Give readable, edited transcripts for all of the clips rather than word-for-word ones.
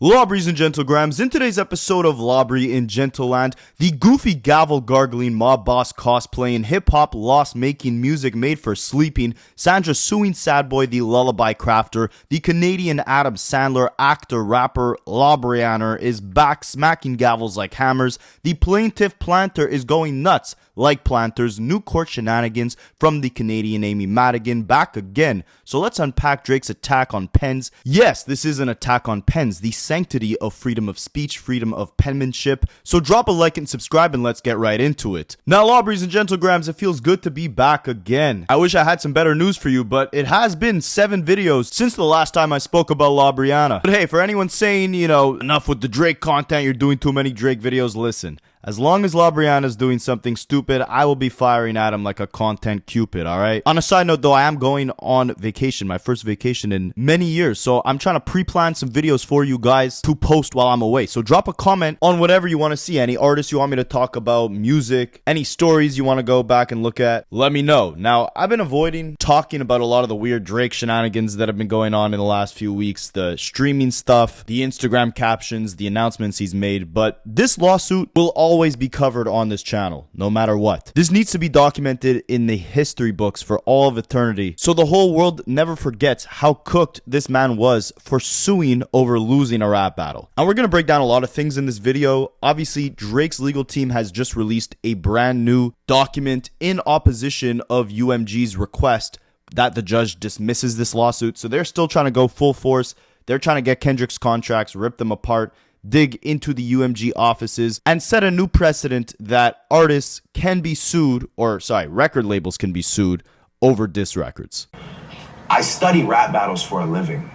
Lawbreeze and Gentlegrams, in today's episode of Lawbree in Gentleland, the goofy gavel gargling mob boss cosplaying hip-hop lost making music made for sleeping, Sandra suing Sad Boy the lullaby crafter, the Canadian Adam Sandler actor rapper Lawbreaner is back smacking gavels like hammers, the plaintiff planter is going nuts like planters, new court shenanigans from the Canadian Amy Madigan back again. So let's unpack Drake's attack on pens. Yes, this is an attack on pens, the sanctity of freedom of speech, freedom of penmanship. So drop a like and subscribe and let's get right into it. Now, Lawbreeze and Gentlegrams, it feels good to be back again. I wish I had some better news for you, but it has been 7 videos since the last time I spoke about Lawbreana. But hey, for anyone saying, enough with the Drake content, you're doing too many Drake videos, listen. As long as Lawbreana's doing something stupid, I will be firing at him like a content cupid, alright? On a side note though, I am going on vacation, my first vacation in many years, so I'm trying to pre-plan some videos for you guys to post while I'm away. So drop a comment on whatever you want to see, any artists you want me to talk about, music, any stories you want to go back and look at, let me know. Now, I've been avoiding talking about a lot of the weird Drake shenanigans that have been going on in the last few weeks, the streaming stuff, the Instagram captions, the announcements he's made, but this lawsuit will always be covered on this channel, no matter what. This needs to be documented in the history books for all of eternity, so the whole world never forgets how cooked this man was for suing over losing a rap battle. And we're gonna break down a lot of things in this video. Obviously, Drake's legal team has just released a brand new document in opposition of UMG's request that the judge dismisses this lawsuit, so they're still trying to go full force. They're trying to get Kendrick's contracts, rip them apart, dig into the UMG offices, and set a new precedent that artists can be sued, record labels can be sued over diss records. I study rap battles for a living.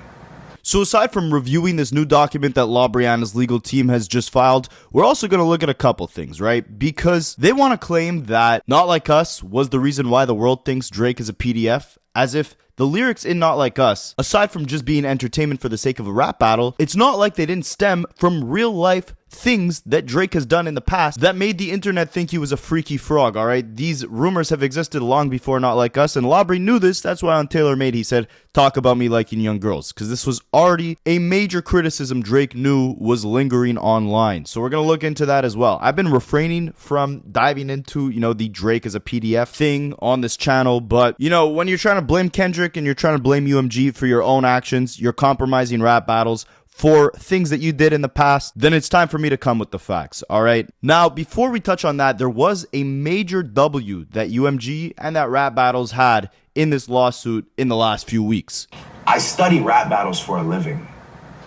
So aside from reviewing this new document that Lawbreana's legal team has just filed, we're also going to look at a couple things, right? Because they want to claim that Not Like Us was the reason why the world thinks Drake is a PDF, as if the lyrics in Not Like Us, aside from just being entertainment for the sake of a rap battle, it's not like they didn't stem from real life things that Drake has done in the past that made the internet think he was a freaky frog, alright? These rumors have existed long before Not Like Us, and Lawbree knew this. That's why on Taylor Made he said, talk about me liking young girls, because this was already a major criticism Drake knew was lingering online. So we're going to look into that as well. I've been refraining from diving into, the Drake as a PDF thing on this channel, but, when you're trying to blame Kendrick and you're trying to blame UMG for your own actions, you're compromising rap battles for things that you did in the past, then it's time for me to come with the facts, alright? Now, before we touch on that, there was a major W that UMG and that rap battles had in this lawsuit in the last few weeks. I study rap battles for a living.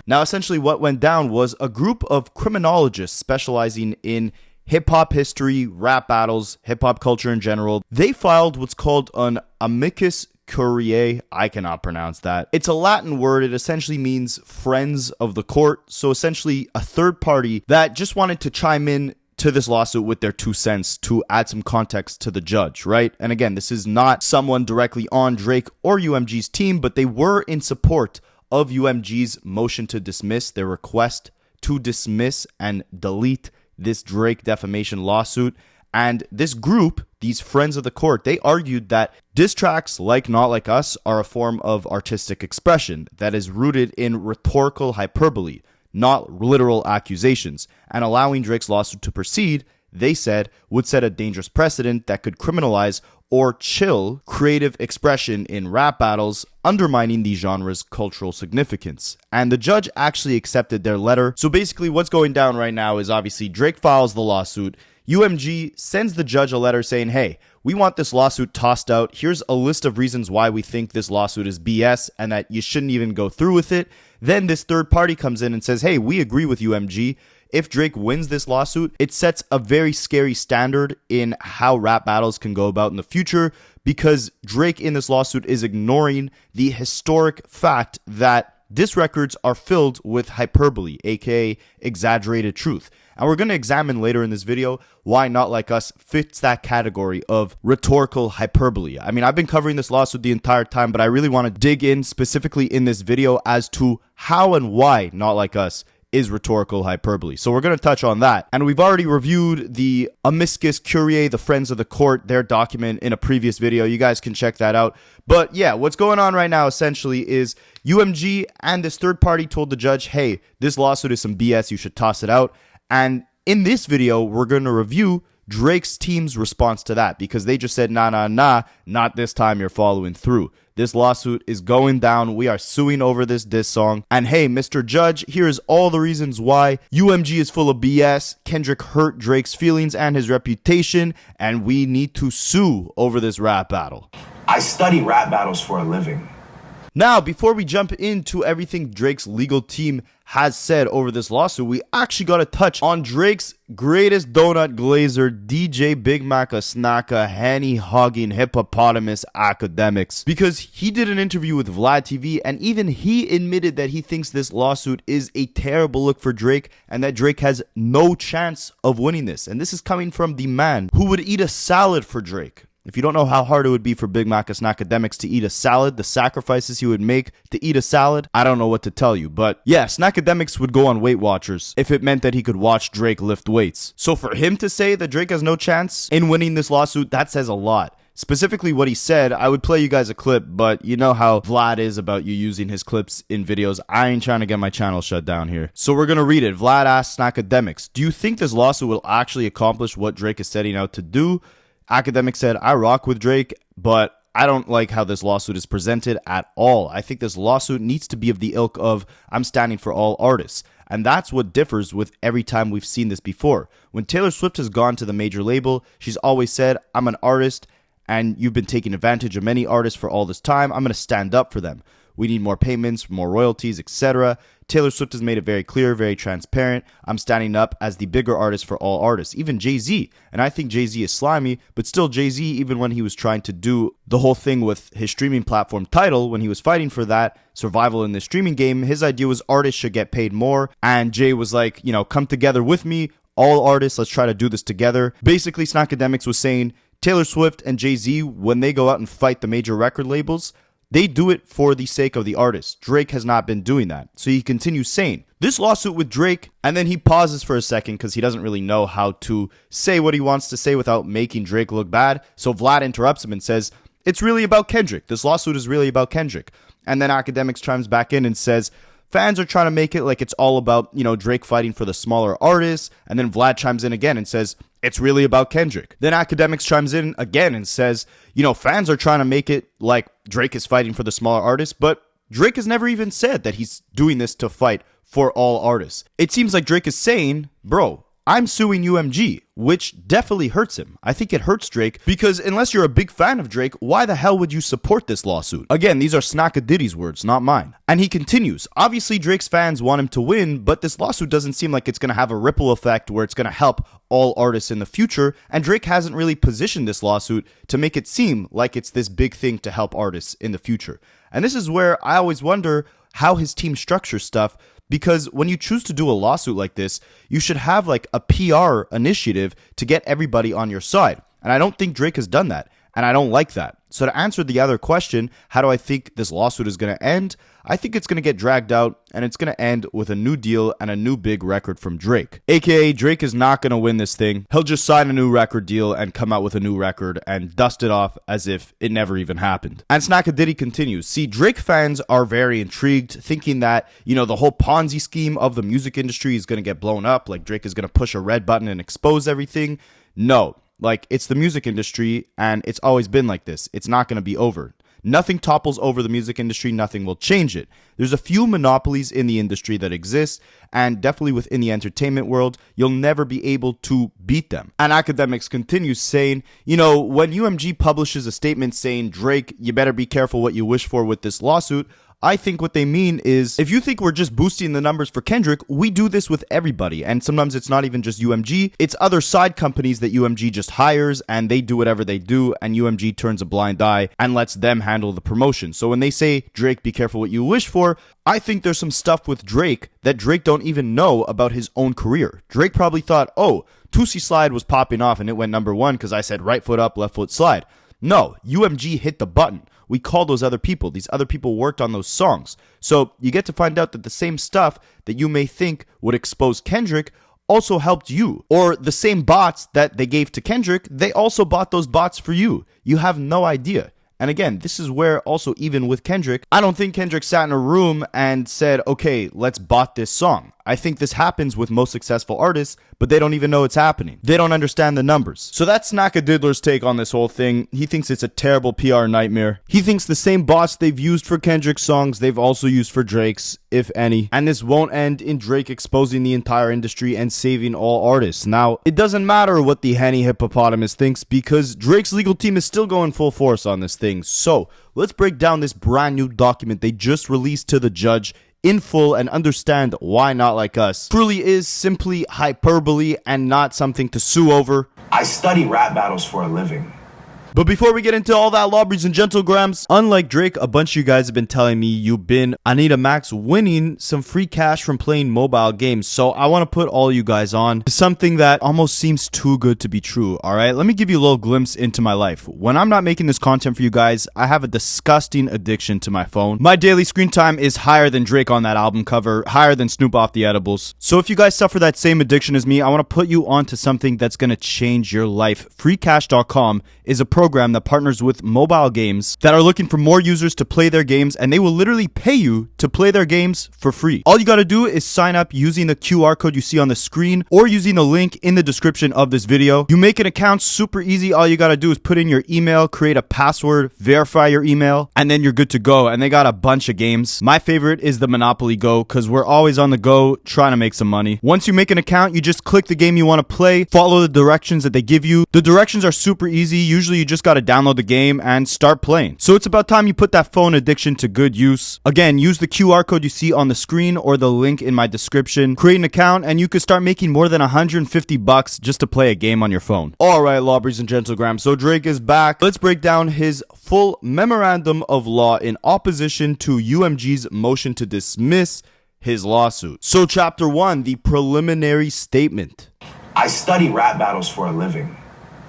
Now, essentially what went down was a group of criminologists specializing in hip-hop history, rap battles, hip-hop culture in general. They filed what's called an amicus curiae. I cannot pronounce that. It's a Latin word. It essentially means friends of the court. So essentially a third party that just wanted to chime in to this lawsuit with their 2 cents to add some context to the judge, right? And again, this is not someone directly on Drake or UMG's team, but they were in support of UMG's motion to dismiss, their request to dismiss and delete this Drake defamation lawsuit. And this group, these friends of the court, they argued that diss tracks like Not Like Us are a form of artistic expression that is rooted in rhetorical hyperbole, not literal accusations, and allowing Drake's lawsuit to proceed, they said, would set a dangerous precedent that could criminalize or chill creative expression in rap battles, undermining the genre's cultural significance. And the judge actually accepted their letter. So basically what's going down right now is obviously Drake files the lawsuit, UMG sends the judge a letter saying, hey, we want this lawsuit tossed out. Here's a list of reasons why we think this lawsuit is BS and that you shouldn't even go through with it. Then this third party comes in and says, hey, we agree with UMG. If Drake wins this lawsuit, it sets a very scary standard in how rap battles can go about in the future, because Drake in this lawsuit is ignoring the historic fact that diss records are filled with hyperbole, aka exaggerated truth. And we're going to examine later in this video why Not Like Us fits that category of rhetorical hyperbole. I mean, I've been covering this lawsuit the entire time, but I really want to dig in specifically in this video as to how and why Not Like Us is rhetorical hyperbole. So we're going to touch on that. And we've already reviewed the Amicus Curiae, the Friends of the Court, their document in a previous video. You guys can check that out. But yeah, what's going on right now essentially is UMG and this third party told the judge, hey, this lawsuit is some BS, you should toss it out. And in this video, we're going to review Drake's team's response to that, because they just said, nah, not this time, you're following through. This lawsuit is going down. We are suing over this diss song. And hey, Mr. Judge, here's all the reasons why UMG is full of BS. Kendrick hurt Drake's feelings and his reputation, and we need to sue over this rap battle. I study rap battles for a living. Now, before we jump into everything Drake's legal team has said over this lawsuit, we actually got to touch on Drake's greatest donut glazer, DJ Big Macca Snacka, Henny Hogging Hippopotamus Akademiks, because he did an interview with Vlad TV, and even he admitted that he thinks this lawsuit is a terrible look for Drake and that Drake has no chance of winning this. And this is coming from the man who would eat a salad for Drake. If you don't know how hard it would be for Big Macca Snackademics to eat a salad, the sacrifices he would make to eat a salad, I don't know what to tell you. But yeah, Snackademics would go on Weight Watchers if it meant that he could watch Drake lift weights. So for him to say that Drake has no chance in winning this lawsuit, that says a lot. Specifically what he said, I would play you guys a clip, but you know how Vlad is about you using his clips in videos. I ain't trying to get my channel shut down here. So we're going to read it. Vlad asks Snackademics, do you think this lawsuit will actually accomplish what Drake is setting out to do? Akademiks said, I rock with Drake, but I don't like how this lawsuit is presented at all. I think this lawsuit needs to be of the ilk of, I'm standing for all artists. And that's what differs with every time we've seen this before. When Taylor Swift has gone to the major label, she's always said, I'm an artist, and you've been taking advantage of many artists for all this time. I'm going to stand up for them. We need more payments, more royalties, etc. Taylor Swift has made it very clear, very transparent. I'm standing up as the bigger artist for all artists, even Jay-Z. And I think Jay-Z is slimy, but still Jay-Z, even when he was trying to do the whole thing with his streaming platform Tidal, when he was fighting for that survival in the streaming game, his idea was artists should get paid more. And Jay was like, you know, come together with me, all artists, let's try to do this together. Basically, Snackademics was saying Taylor Swift and Jay-Z, when they go out and fight the major record labels, they do it for the sake of the artist. Drake has not been doing that. So he continues saying, this lawsuit with Drake, and then he pauses for a second because he doesn't really know how to say what he wants to say without making Drake look bad. So Vlad interrupts him and says, it's really about Kendrick. This lawsuit is really about Kendrick. And then Akademiks chimes back in and says, fans are trying to make it like it's all about, you know, Drake fighting for the smaller artists. And then Vlad chimes in again and says, it's really about Kendrick. Then Akademiks chimes in again and says, you know, fans are trying to make it like Drake is fighting for the smaller artists, but Drake has never even said that he's doing this to fight for all artists. It seems like Drake is saying, bro, I'm suing UMG, which definitely hurts him. I think it hurts Drake because unless you're a big fan of Drake, why the hell would you support this lawsuit? Again, these are Snackadiddy's words, not mine. And he continues, obviously Drake's fans want him to win, but this lawsuit doesn't seem like it's going to have a ripple effect where it's going to help all artists in the future, and Drake hasn't really positioned this lawsuit to make it seem like it's this big thing to help artists in the future. And this is where I always wonder how his team structures stuff, because when you choose to do a lawsuit like this, you should have like a PR initiative to get everybody on your side. And I don't think Drake has done that. And I don't like that. So to answer the other question, how do I think this lawsuit is going to end? I think it's going to get dragged out and it's going to end with a new deal and a new big record from Drake. AKA Drake is not going to win this thing. He'll just sign a new record deal and come out with a new record and dust it off as if it never even happened. And Snackadiddy continues. See, Drake fans are very intrigued, thinking that, you know, the whole Ponzi scheme of the music industry is going to get blown up. Like Drake is going to push a red button and expose everything. No. Like, it's the music industry, and it's always been like this. It's not going to be over. Nothing topples over the music industry. Nothing will change it. There's a few monopolies in the industry that exist, and definitely within the entertainment world, you'll never be able to beat them. And Akademiks continues saying, you know, when UMG publishes a statement saying, Drake, you better be careful what you wish for with this lawsuit, I think what they mean is, if you think we're just boosting the numbers for Kendrick, we do this with everybody. And sometimes it's not even just UMG. It's other side companies that UMG just hires and they do whatever they do. And UMG turns a blind eye and lets them handle the promotion. So when they say, Drake, be careful what you wish for, I think there's some stuff with Drake that Drake don't even know about his own career. Drake probably thought, oh, Tootsie Slide was popping off and it went #1 because I said right foot up, left foot slide. No, UMG hit the button. we call those other people. These other people worked on those songs. So you get to find out that the same stuff that you may think would expose Kendrick also helped you. Or the same bots that they gave to Kendrick, they also bought those bots for you. You have no idea. And again, this is where also, even with Kendrick, I don't think Kendrick sat in a room and said, okay, let's bot this song. I think this happens with most successful artists, but they don't even know it's happening. They don't understand the numbers. So that's Snakadiddler's take on this whole thing. He thinks it's a terrible PR nightmare. He thinks the same bots they've used for Kendrick's songs, they've also used for Drake's, if any. And this won't end in Drake exposing the entire industry and saving all artists. Now, it doesn't matter what the Henny Hippopotamus thinks, because Drake's legal team is still going full force on this thing. So let's break down this brand new document they just released to the judge in full and understand why Not Like Us truly is simply hyperbole and not something to sue over. I study rap battles for a living. But before we get into all that, Lobries and Gentlegrams, unlike Drake, a bunch of you guys have been telling me you've been Anita Max winning some free cash from playing mobile games. So I want to put all you guys on to something that almost seems too good to be true. All right, let me give you a little glimpse into my life. When I'm not making this content for you guys, I have a disgusting addiction to my phone. My daily screen time is higher than Drake on that album cover, higher than Snoop off the edibles. So if you guys suffer that same addiction as me, I want to put you onto something that's going to change your life. FreeCash.com is a program that partners with mobile games that are looking for more users to play their games, and they will literally pay you to play their games for free. All you got to do is sign up using the QR code you see on the screen or using the link in the description of this video. You make an account super easy. All you got to do is put in your email, create a password, verify your email, and then you're good to go. And they got a bunch of games. My favorite is the Monopoly Go, because we're always on the go trying to make some money. Once you make an account, you just click the game you want to play, follow the directions that they give you. The directions are super easy. Usually you just got to download the game and start playing. So it's about time you put that phone addiction to good use. Again, use the QR code you see on the screen or the link in my description. Create an account and you could start making more than $150 just to play a game on your phone. Alright, Lobries and Gentlegrams, so Drake is back. Let's break down his full memorandum of law in opposition to UMG's motion to dismiss his lawsuit. So chapter 1, the preliminary statement. I study rap battles for a living.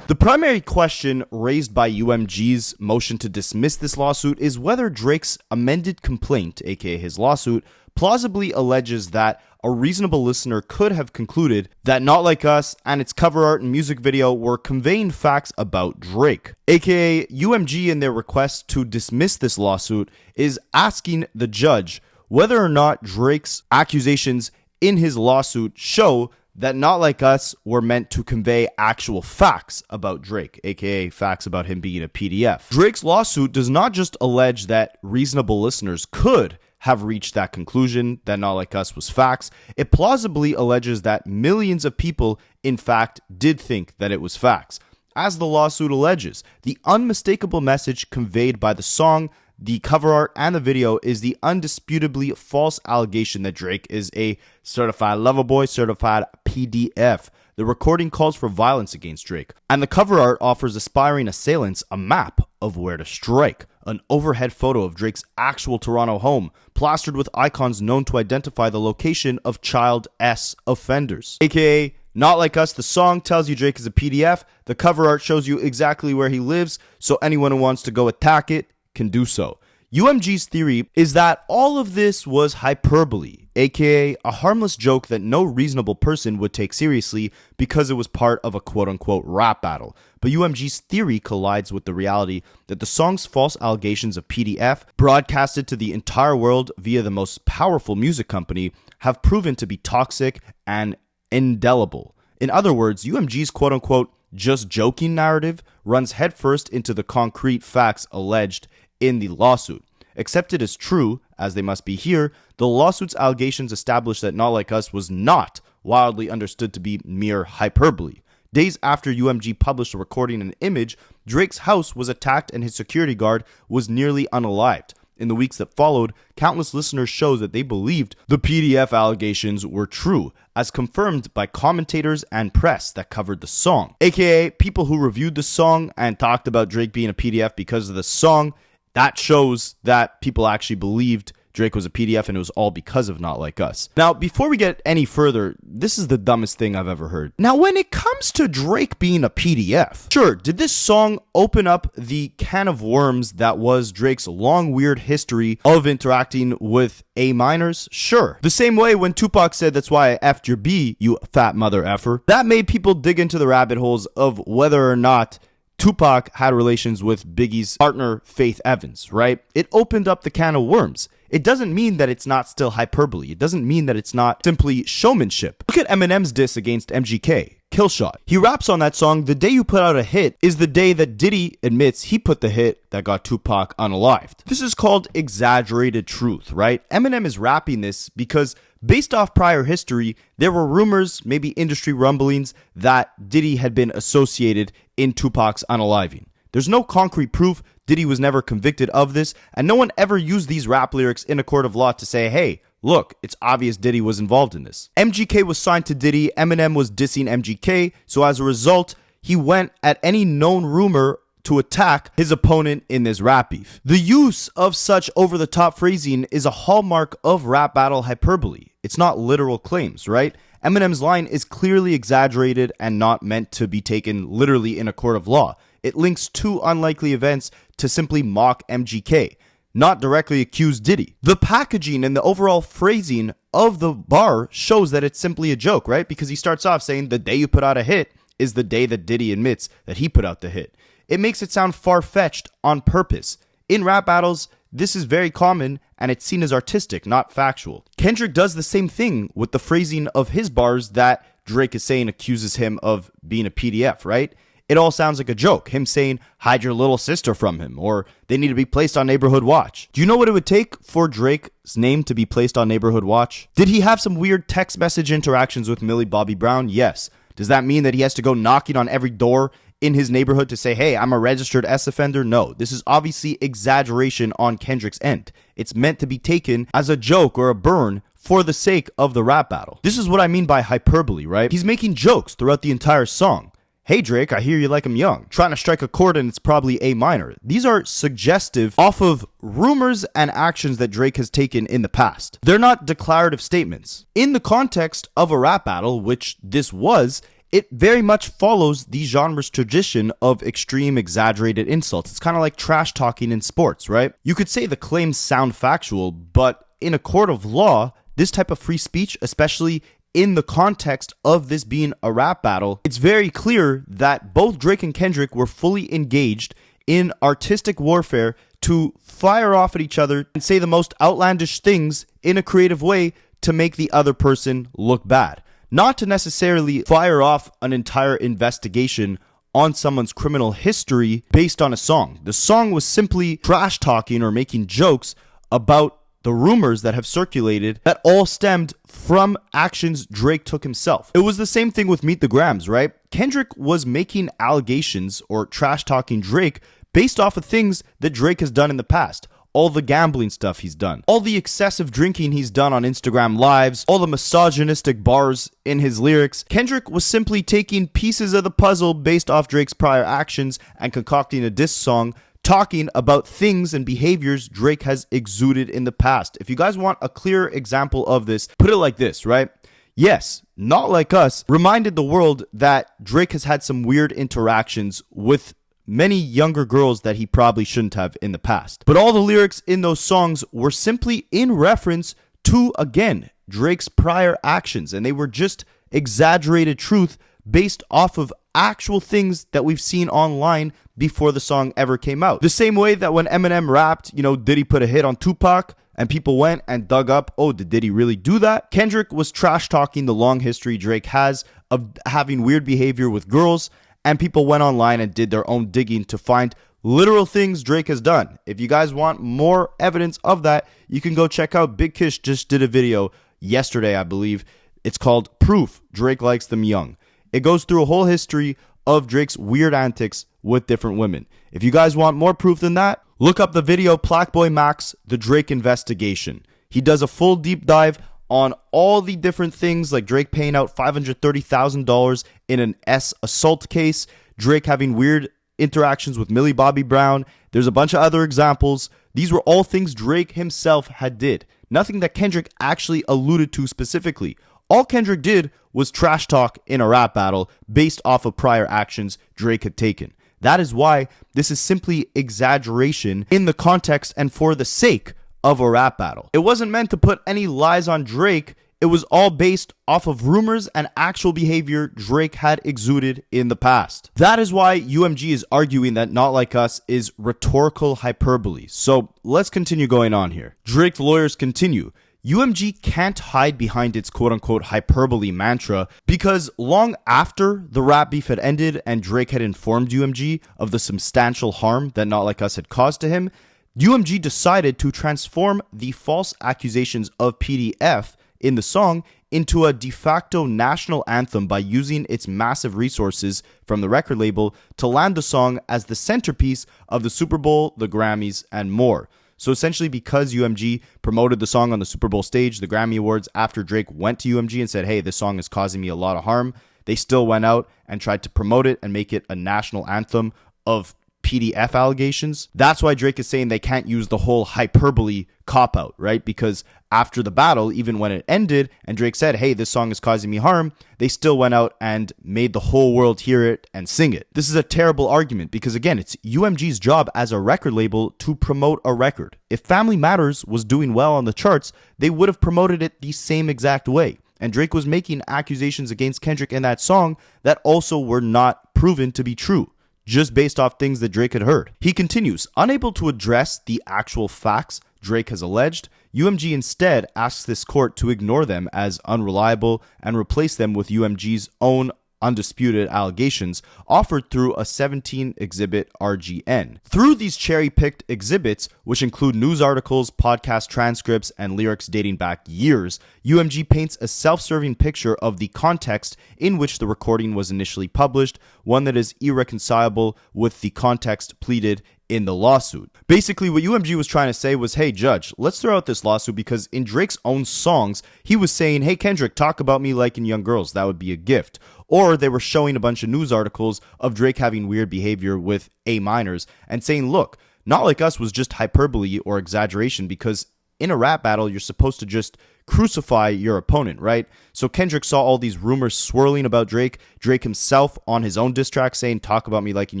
The primary question raised by UMG's motion to dismiss this lawsuit is whether Drake's amended complaint, aka his lawsuit, plausibly alleges that a reasonable listener could have concluded that Not Like Us and its cover art and music video were conveying facts about Drake. Aka, UMG in their request to dismiss this lawsuit is asking the judge whether or not Drake's accusations in his lawsuit show that Not Like Us were meant to convey actual facts about Drake, aka facts about him being a PDF. Drake's lawsuit does not just allege that reasonable listeners could have reached that conclusion that Not Like Us was facts. It plausibly alleges that millions of people, in fact, did think that it was facts. As the lawsuit alleges, the unmistakable message conveyed by the song, the cover art, and the video is the undisputably false allegation that Drake is a certified lover boy, certified PDF. The recording calls for violence against Drake, and the cover art offers aspiring assailants a map of where to strike. An overhead photo of Drake's actual Toronto home, plastered with icons known to identify the location of Child S offenders. AKA, Not Like Us, the song tells you Drake is a PDF. The cover art shows you exactly where he lives, so anyone who wants to go attack it can do so. UMG's theory is that all of this was hyperbole, aka a harmless joke that no reasonable person would take seriously because it was part of a quote-unquote rap battle. But UMG's theory collides with the reality that the song's false allegations of PDF, broadcasted to the entire world via the most powerful music company, have proven to be toxic and indelible. In other words, UMG's quote-unquote just joking narrative runs headfirst into the concrete facts alleged in the lawsuit. Accepted as true, as they must be here, the lawsuit's allegations establish that Not Like Us was not wildly understood to be mere hyperbole. Days after UMG published a recording and image, Drake's house was attacked and his security guard was nearly unalived. In the weeks that followed, countless listeners showed that they believed the PDF allegations were true, as confirmed by commentators and press that covered the song. AKA, people who reviewed the song and talked about Drake being a PDF because of the song. That shows that people actually believed Drake was a PDF and it was all because of Not Like Us. Now, before we get any further, this is the dumbest thing I've ever heard. Now, when it comes to Drake being a PDF, sure, did this song open up the can of worms that was Drake's long, weird history of interacting with A minors? Sure. The same way when Tupac said, "That's why I effed your B, you fat mother effer," that made people dig into the rabbit holes of whether or not Tupac had relations with Biggie's partner, Faith Evans, right? It opened up the can of worms. It doesn't mean that it's not still hyperbole. It doesn't mean that it's not simply showmanship. Look at Eminem's diss against MGK, Killshot. He raps on that song, "The day you put out a hit is the day that Diddy admits he put the hit that got Tupac unalived." This is called exaggerated truth, right? Eminem is rapping this because based off prior history, there were rumors, maybe industry rumblings, that Diddy had been associated in Tupac's unaliving. There's no concrete proof. Diddy was never convicted of this, and no one ever used these rap lyrics in a court of law to say, hey, look, it's obvious Diddy was involved in this. MGK was signed to Diddy, Eminem was dissing MGK, so as a result, he went at any known rumor to attack his opponent in this rap beef. The use of such over-the-top phrasing is a hallmark of rap battle hyperbole. It's not literal claims, right? Eminem's line is clearly exaggerated and not meant to be taken literally in a court of law. It links two unlikely events to simply mock MGK, not directly accuse Diddy. The packaging and the overall phrasing of the bar shows that it's simply a joke, right? Because he starts off saying, "The day you put out a hit is the day that Diddy admits that he put out the hit." It makes it sound far-fetched on purpose. In rap battles, this is very common and it's seen as artistic, not factual. Kendrick does the same thing with the phrasing of his bars that Drake is saying accuses him of being a PDF, right? It all sounds like a joke. Him saying, "Hide your little sister from him," or "They need to be placed on neighborhood watch." Do you know what it would take for Drake's name to be placed on neighborhood watch? Did he have some weird text message interactions with Millie Bobby Brown? Yes. Does that mean that he has to go knocking on every door in his neighborhood to say, "Hey, I'm a registered S offender"? No, this is obviously exaggeration on Kendrick's end. It's meant to be taken as a joke or a burn for the sake of the rap battle. This is what I mean by hyperbole, right? He's making jokes throughout the entire song. "Hey Drake, I hear you like him young. Trying to strike a chord and it's probably A minor." These are suggestive off of rumors and actions that Drake has taken in the past. They're not declarative statements. In the context of a rap battle, which this was, it very much follows the genre's tradition of extreme exaggerated insults. It's kind of like trash talking in sports, right? You could say the claims sound factual, but in a court of law, this type of free speech, especially in the context of this being a rap battle, it's very clear that both Drake and Kendrick were fully engaged in artistic warfare to fire off at each other and say the most outlandish things in a creative way to make the other person look bad. Not to necessarily fire off an entire investigation on someone's criminal history based on a song. The song was simply trash talking or making jokes about the rumors that have circulated that all stemmed from actions Drake took himself. It was the same thing with Meet the Grams, right? Kendrick was making allegations or trash talking Drake based off of things that Drake has done in the past. All the gambling stuff he's done, all the excessive drinking he's done on Instagram lives, all the misogynistic bars in his lyrics. Kendrick was simply taking pieces of the puzzle based off Drake's prior actions and concocting a diss song talking about things and behaviors Drake has exuded in the past. If you guys want a clear example of this, put it like this, right? Yes, Not Like Us reminded the world that Drake has had some weird interactions with many younger girls that he probably shouldn't have in the past. But all the lyrics in those songs were simply in reference to, again, Drake's prior actions, and they were just exaggerated truth based off of actual things that we've seen online before the song ever came out. The same way that when Eminem rapped, did he put a hit on Tupac? And people went and dug up, oh, did he really do that? Kendrick was trash talking the long history Drake has of having weird behavior with girls, and people went online and did their own digging to find literal things Drake has done. If you guys want more evidence of that, you can go check out Big Kish just did a video yesterday, I believe. It's called Proof Drake Likes Them Young. It goes through a whole history of Drake's weird antics with different women. If you guys want more proof than that, look up the video Playboi Max, The Drake Investigation. He does a full deep dive on all the different things like Drake paying out $530,000 in an S assault case, Drake having weird interactions with Millie Bobby Brown. There's a bunch of other examples. These were all things Drake himself had did. nothing that Kendrick actually alluded to specifically. All Kendrick did was trash talk in a rap battle based off of prior actions Drake had taken. That is why this is simply exaggeration in the context and for the sake of a rap battle. It wasn't meant to put any lies on Drake. It was all based off of rumors and actual behavior Drake had exuded in the past. That is why UMG is arguing that Not Like Us is rhetorical hyperbole. So let's continue going on here. Drake's lawyers continue. UMG can't hide behind its quote-unquote hyperbole mantra because long after the rap beef had ended and Drake had informed UMG of the substantial harm that Not Like Us had caused to him, UMG decided to transform the false accusations of PDF in the song into a de facto national anthem by using its massive resources from the record label to land the song as the centerpiece of the Super Bowl, the Grammys, and more. So essentially, because UMG promoted the song on the Super Bowl stage, the Grammy Awards, after Drake went to UMG and said, hey, this song is causing me a lot of harm, they still went out and tried to promote it and make it a national anthem of PDF allegations. That's why Drake is saying they can't use the whole hyperbole cop-out, right? Because after the battle, even when it ended and Drake said, hey, this song is causing me harm, they still went out and made the whole world hear it and sing it. This is a terrible argument because, again, it's UMG's job as a record label to promote a record. If Family Matters was doing well on the charts, they would have promoted it the same exact way. And Drake was making accusations against Kendrick in that song that also were not proven to be true, just based off things that Drake had heard. He continues, unable to address the actual facts Drake has alleged, UMG instead asks this court to ignore them as unreliable and replace them with UMG's own undisputed allegations offered through a 17-exhibit RGN. Through these cherry-picked exhibits, which include news articles, podcast transcripts, and lyrics dating back years, UMG paints a self-serving picture of the context in which the recording was initially published, one that is irreconcilable with the context pleaded in the lawsuit. Basically, what UMG was trying to say was, hey, judge, let's throw out this lawsuit because in Drake's own songs, he was saying, hey, Kendrick, talk about me liking young girls. That would be a gift. Or they were showing a bunch of news articles of Drake having weird behavior with A minors and saying, look, Not Like Us was just hyperbole or exaggeration because in a rap battle, you're supposed to just crucify your opponent, right? So Kendrick saw all these rumors swirling about Drake himself on his own diss track saying, talk about me liking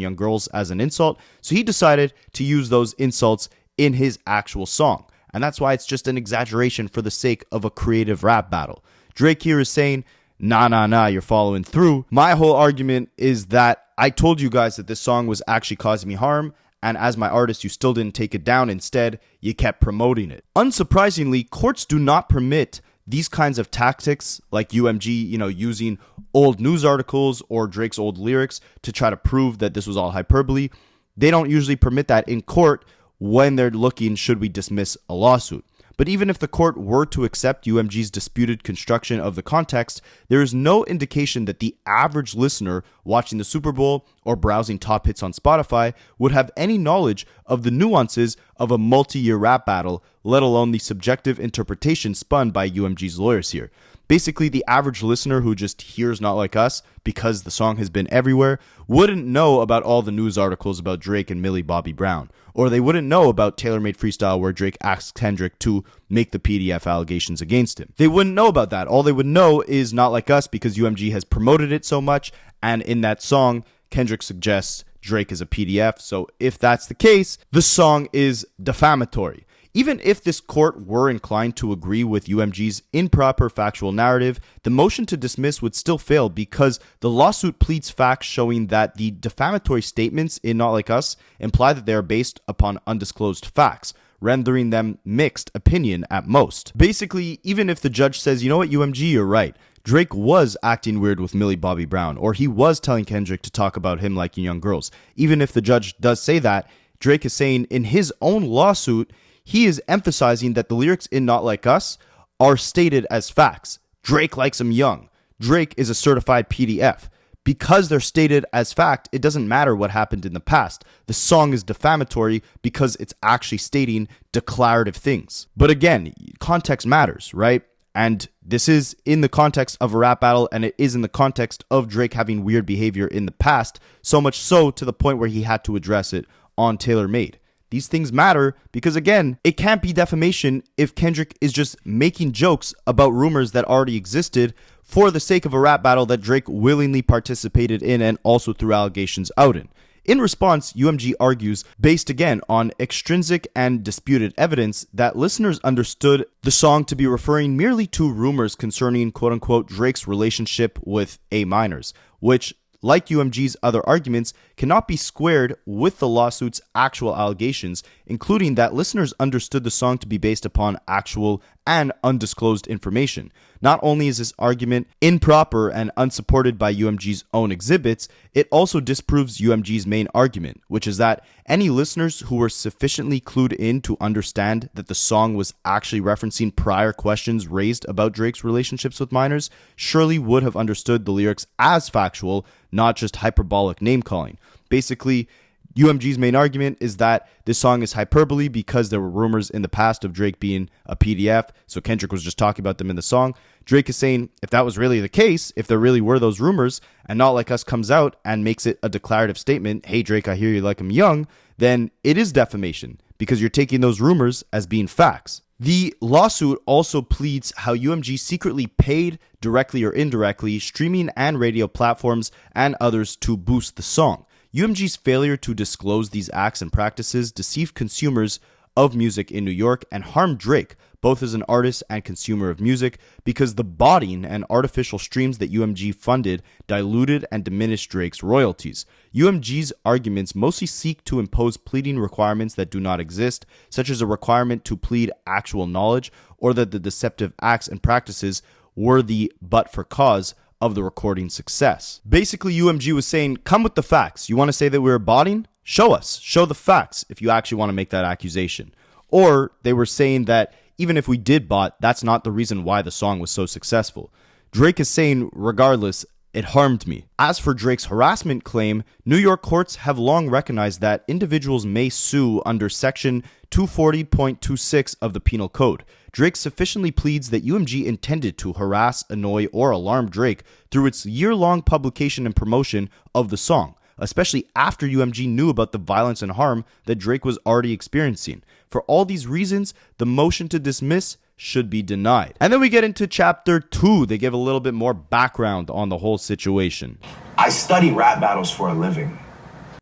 young girls as an insult. So he decided to use those insults in his actual song. And that's why it's just an exaggeration for the sake of a creative rap battle. Drake here is saying, nah, you're following through. My whole argument is that I told you guys that this song was actually causing me harm, and as my artist, you still didn't take it down. Instead, you kept promoting it. Unsurprisingly, courts do not permit these kinds of tactics like UMG, using old news articles or Drake's old lyrics to try to prove that this was all hyperbole. They don't usually permit that in court when they're looking, should we dismiss a lawsuit? But even if the court were to accept UMG's disputed construction of the context, there is no indication that the average listener watching the Super Bowl or browsing top hits on Spotify would have any knowledge of the nuances of a multi-year rap battle, let alone the subjective interpretation spun by UMG's lawyers here. Basically, the average listener who just hears Not Like Us because the song has been everywhere wouldn't know about all the news articles about Drake and Millie Bobby Brown. Or they wouldn't know about Tailor Made Freestyle where Drake asks Kendrick to make the PDF allegations against him. They wouldn't know about that. All they would know is Not Like Us because UMG has promoted it so much. And in that song, Kendrick suggests Drake is a PDF. So if that's the case, the song is defamatory. Even if this court were inclined to agree with UMG's improper factual narrative, the motion to dismiss would still fail because the lawsuit pleads facts showing that the defamatory statements in Not Like Us imply that they are based upon undisclosed facts, rendering them mixed opinion at most. Basically, even if the judge says, you know what, UMG, you're right, Drake was acting weird with Millie Bobby Brown, or he was telling Kendrick to talk about him liking young girls. Even if the judge does say that, Drake is saying in his own lawsuit, he is emphasizing that the lyrics in Not Like Us are stated as facts. Drake likes him young. Drake is a certified PDF. Because they're stated as fact, it doesn't matter what happened in the past. The song is defamatory because it's actually stating declarative things. But again, context matters, right? And this is in the context of a rap battle, and it is in the context of Drake having weird behavior in the past, so much so to the point where he had to address it on Tailor Made. These things matter because, again, it can't be defamation if Kendrick is just making jokes about rumors that already existed for the sake of a rap battle that Drake willingly participated in and also threw allegations out in. In response, UMG argues, based again on extrinsic and disputed evidence, that listeners understood the song to be referring merely to rumors concerning quote-unquote Drake's relationship with A minors, which, like UMG's other arguments, cannot be squared with the lawsuit's actual allegations, including that listeners understood the song to be based upon actual and undisclosed information. Not only is this argument improper and unsupported by UMG's own exhibits, it also disproves UMG's main argument, which is that any listeners who were sufficiently clued in to understand that the song was actually referencing prior questions raised about Drake's relationships with minors surely would have understood the lyrics as factual, not just hyperbolic name-calling. Basically, UMG's main argument is that this song is hyperbole because there were rumors in the past of Drake being a PDF, so Kendrick was just talking about them in the song. Drake is saying if that was really the case, if there really were those rumors, and Not Like Us comes out and makes it a declarative statement, hey Drake, I hear you like I'm young, then it is defamation because you're taking those rumors as being facts. The lawsuit also pleads how UMG secretly paid, directly or indirectly, streaming and radio platforms and others to boost the song. UMG's failure to disclose these acts and practices deceived consumers of music in New York and harmed Drake, both as an artist and consumer of music, because the botting and artificial streams that UMG funded diluted and diminished Drake's royalties. UMG's arguments mostly seek to impose pleading requirements that do not exist, such as a requirement to plead actual knowledge or that the deceptive acts and practices were the but for cause of the recording success. Basically, UMG was saying, come with the facts. You want to say that we were botting? Show us. Show the facts if you actually want to make that accusation. Or they were saying that even if we did bot, that's not the reason why the song was so successful. Drake is saying, regardless, it harmed me. As for Drake's harassment claim, New York courts have long recognized that individuals may sue under Section 240.26 of the Penal Code. Drake sufficiently pleads that UMG intended to harass, annoy, or alarm Drake through its year-long publication and promotion of the song, especially after UMG knew about the violence and harm that Drake was already experiencing. For all these reasons, the motion to dismiss should be denied. And then we get into chapter 2. They give a little bit more background on the whole situation. I study rap battles for a living.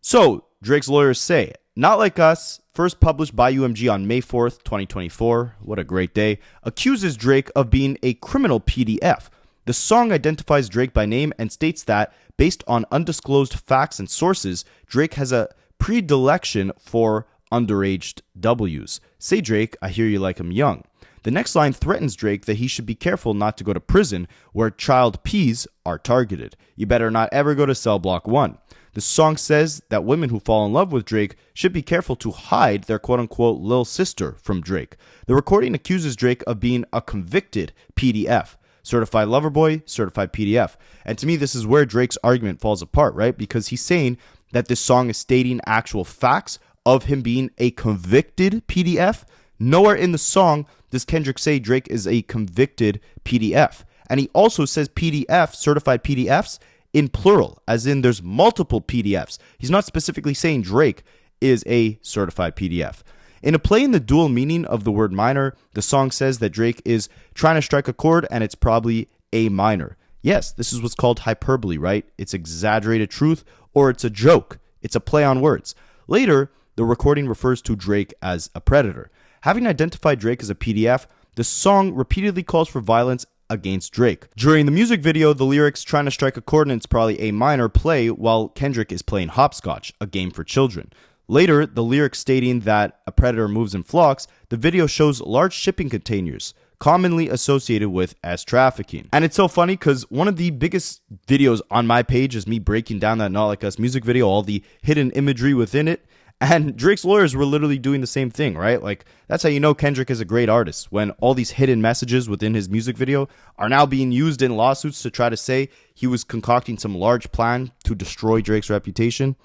So, Drake's lawyers say, Not Like Us, first published by UMG on May 4th, 2024, what a great day, accuses Drake of being a criminal PDF. The song identifies Drake by name and states that, based on undisclosed facts and sources, Drake has a predilection for underaged W's. Say Drake, I hear you like I'm young. The next line threatens Drake that he should be careful not to go to prison where child P's are targeted. You better not ever go to cell block 1. The song says that women who fall in love with Drake should be careful to hide their quote-unquote little sister from Drake. The recording accuses Drake of being a convicted PDF. Certified lover boy, certified PDF. And to me, this is where Drake's argument falls apart, right? Because he's saying that this song is stating actual facts of him being a convicted PDF. Nowhere in the song does Kendrick say Drake is a convicted PDF. And he also says PDF, certified PDFs, in plural, as in there's multiple PDFs. He's not specifically saying Drake is a certified PDF. In a play in the dual meaning of the word minor, the song says that Drake is trying to strike a chord and it's probably A minor. Yes, this is what's called hyperbole, right? It's exaggerated truth or it's a joke. It's a play on words. Later, the recording refers to Drake as a predator. Having identified Drake as a PDF, the song repeatedly calls for violence against Drake. During the music video, the lyrics trying to strike a chord and it's probably A minor play while Kendrick is playing hopscotch, a game for children. Later, the lyrics stating that a predator moves in flocks, the video shows large shipping containers, commonly associated with as trafficking. And it's so funny because one of the biggest videos on my page is me breaking down that Not Like Us music video, all the hidden imagery within it. And Drake's lawyers were literally doing the same thing, right? Like, that's how you know Kendrick is a great artist, when all these hidden messages within his music video are now being used in lawsuits to try to say he was concocting some large plan to destroy Drake's reputation.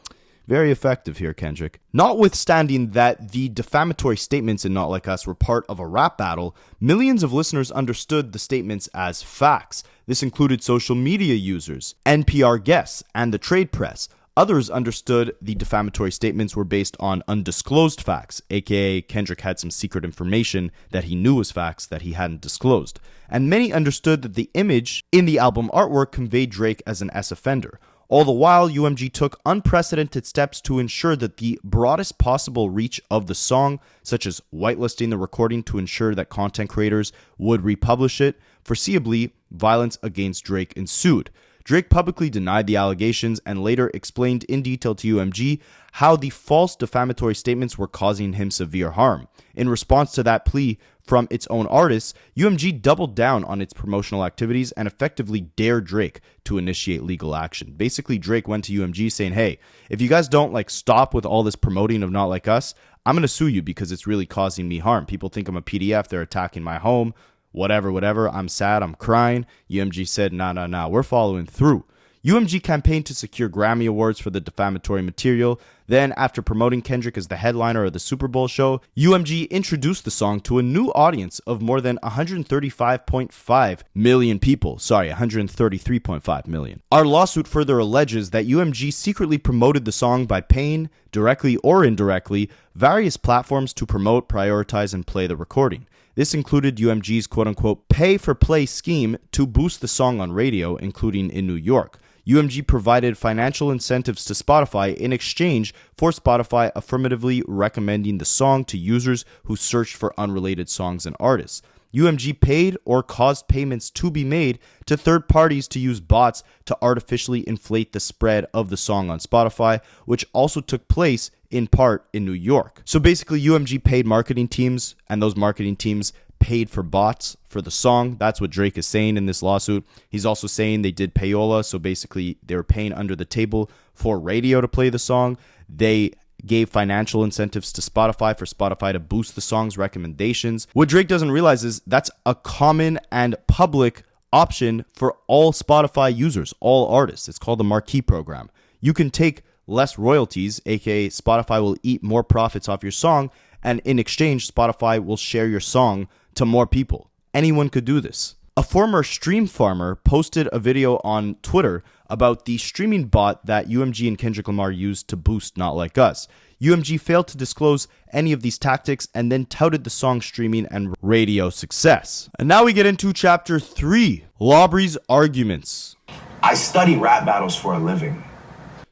Very effective here, Kendrick. Notwithstanding that the defamatory statements in Not Like Us were part of a rap battle, millions of listeners understood the statements as facts. This included social media users, NPR guests, and the trade press. Others understood the defamatory statements were based on undisclosed facts, aka Kendrick had some secret information that he knew was facts that he hadn't disclosed. And many understood that the image in the album artwork conveyed Drake as an S-offender. All the while, UMG took unprecedented steps to ensure that the broadest possible reach of the song, such as whitelisting the recording to ensure that content creators would republish it. Foreseeably, violence against Drake ensued. Drake publicly denied the allegations and later explained in detail to UMG how the false defamatory statements were causing him severe harm. In response to that plea from its own artists, UMG doubled down on its promotional activities and effectively dared Drake to initiate legal action. Basically, Drake went to UMG saying, hey, if you guys don't stop with all this promoting of Not Like Us, I'm going to sue you because it's really causing me harm. People think I'm a PDF, they're attacking my home. Whatever, I'm sad, I'm crying. UMG said, nah, we're following through. UMG campaigned to secure Grammy Awards for the defamatory material. Then, after promoting Kendrick as the headliner of the Super Bowl show, UMG introduced the song to a new audience of more than 135.5 million people. 133.5 million. Our lawsuit further alleges that UMG secretly promoted the song by paying, directly or indirectly, various platforms to promote, prioritize, and play the recording. This included UMG's quote-unquote pay-for-play scheme to boost the song on radio, including in New York. UMG provided financial incentives to Spotify in exchange for Spotify affirmatively recommending the song to users who searched for unrelated songs and artists. UMG paid or caused payments to be made to third parties to use bots to artificially inflate the spread of the song on Spotify, which also took place in part in New York. So basically, UMG paid marketing teams, and those marketing teams paid for bots for the song. That's what Drake is saying in this lawsuit. He's also saying they did payola, so basically they were paying under the table for radio to play the song. They gave financial incentives to Spotify for Spotify to boost the song's recommendations. What Drake doesn't realize is that's a common and public option for all Spotify users, all artists. It's called the Marquee program. You can take less royalties, aka Spotify will eat more profits off your song, and in exchange, Spotify will share your song to more people. Anyone could do this. A former stream farmer posted a video on Twitter about the streaming bot that UMG and Kendrick Lamar used to boost Not Like Us. UMG failed to disclose any of these tactics and then touted the song's streaming and radio success. And now we get into chapter 3, Lawbree's arguments. I study rap battles for a living.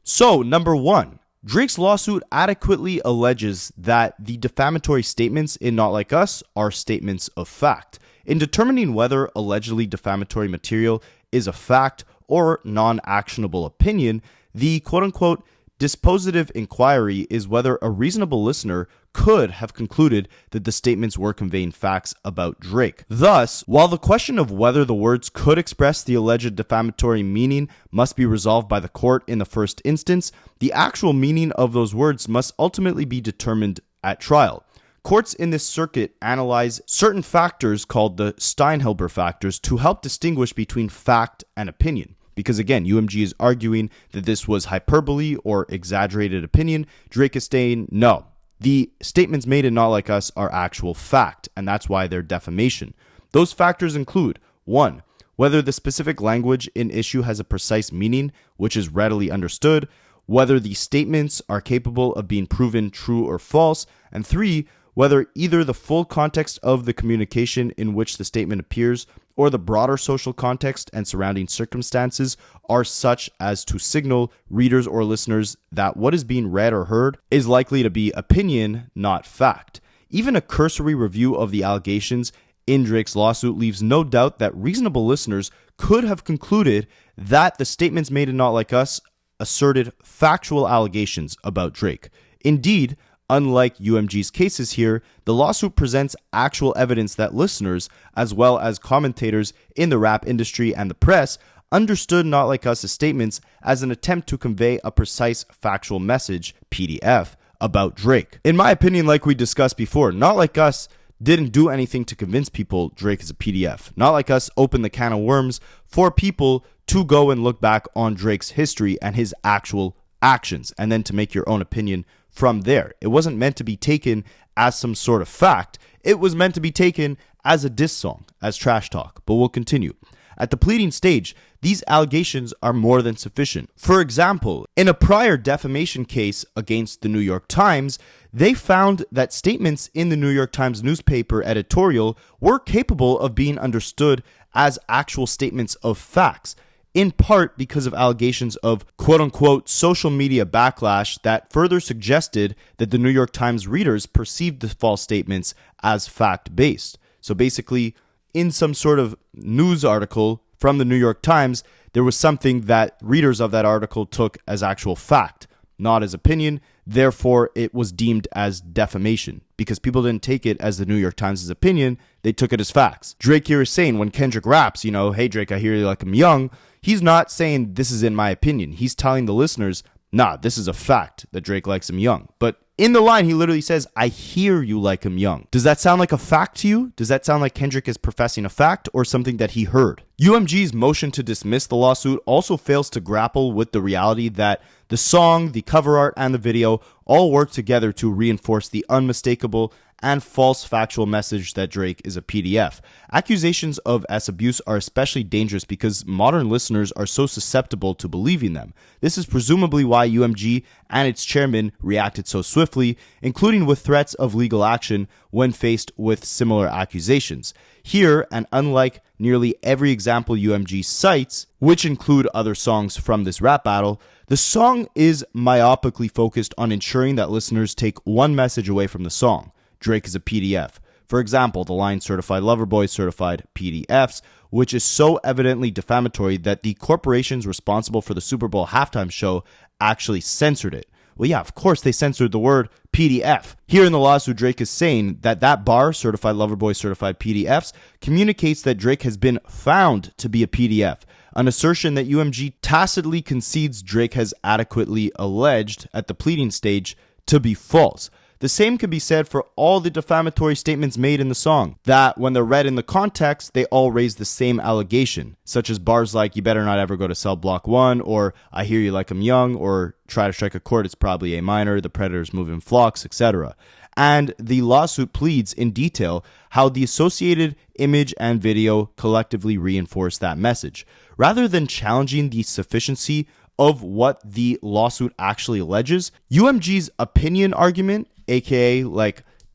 So, number 1. Drake's lawsuit adequately alleges that the defamatory statements in Not Like Us are statements of fact. In determining whether allegedly defamatory material is a fact or non-actionable opinion, the quote-unquote dispositive inquiry is whether a reasonable listener could have concluded that the statements were conveying facts about Drake. Thus, while the question of whether the words could express the alleged defamatory meaning must be resolved by the court in the first instance, the actual meaning of those words must ultimately be determined at trial. Courts in this circuit analyze certain factors called the Steinhilber factors to help distinguish between fact and opinion. Because again, UMG is arguing that this was hyperbole or exaggerated opinion. Drake is saying, no, the statements made in Not Like Us are actual fact, and that's why they're defamation. Those factors include 1. Whether the specific language in issue has a precise meaning, which is readily understood, whether the statements are capable of being proven true or false, and 3. Whether either the full context of the communication in which the statement appears or the broader social context and surrounding circumstances are such as to signal readers or listeners that what is being read or heard is likely to be opinion, not fact. Even a cursory review of the allegations in Drake's lawsuit leaves no doubt that reasonable listeners could have concluded that the statements made in Not Like Us asserted factual allegations about Drake. Indeed, unlike UMG's cases here, the lawsuit presents actual evidence that listeners, as well as commentators in the rap industry and the press, understood Not Like Us' statements as an attempt to convey a precise factual message, PDF, about Drake. In my opinion, like we discussed before, Not Like Us didn't do anything to convince people Drake is a PDF. Not Like Us opened the can of worms for people to go and look back on Drake's history and his actual actions, and then to make your own opinion from there. It wasn't meant to be taken as some sort of fact. It was meant to be taken as a diss song, as trash talk. But we'll continue. At the pleading stage, these allegations are more than sufficient. For example, in a prior defamation case against the New York Times, they found that statements in the New York Times newspaper editorial were capable of being understood as actual statements of facts, in part because of allegations of quote-unquote social media backlash that further suggested that the New York Times readers perceived the false statements as fact-based. So basically, in some sort of news article from the New York Times, there was something that readers of that article took as actual fact, not as opinion. Therefore, it was deemed as defamation because people didn't take it as the New York Times' opinion. They took it as facts. Drake here is saying when Kendrick raps, hey, Drake, I hear you like I'm young. He's not saying this is in my opinion. He's telling the listeners, nah, this is a fact that Drake likes him young. But in the line, he literally says, I hear you like him young. Does that sound like a fact to you? Does that sound like Kendrick is professing a fact or something that he heard? UMG's motion to dismiss the lawsuit also fails to grapple with the reality that the song, the cover art, and the video all work together to reinforce the unmistakable and false factual message that Drake is a PDF. Accusations of abuse are especially dangerous because modern listeners are so susceptible to believing them. This is presumably why UMG and its chairman reacted so swiftly, including with threats of legal action when faced with similar accusations. Here, and unlike nearly every example UMG cites, which include other songs from this rap battle, the song is myopically focused on ensuring that listeners take one message away from the song: Drake is a PDF. For example, the line certified lover boy, certified PDFs, which is so evidently defamatory that the corporations responsible for the Super Bowl halftime show actually censored it. Well, yeah, of course they censored the word PDF. Here in the lawsuit, Drake is saying that bar, certified lover boy, certified PDFs, communicates that Drake has been found to be a PDF, an assertion that UMG tacitly concedes Drake has adequately alleged at the pleading stage to be false. The same can be said for all the defamatory statements made in the song, that when they're read in the context, they all raise the same allegation, such as bars like, you better not ever go to cell block 1, or I hear you like I'm young, or try to strike a chord, it's probably A minor, the predators move in flocks, etc. And the lawsuit pleads in detail how the associated image and video collectively reinforce that message. Rather than challenging the sufficiency of what the lawsuit actually alleges, UMG's opinion argument, aka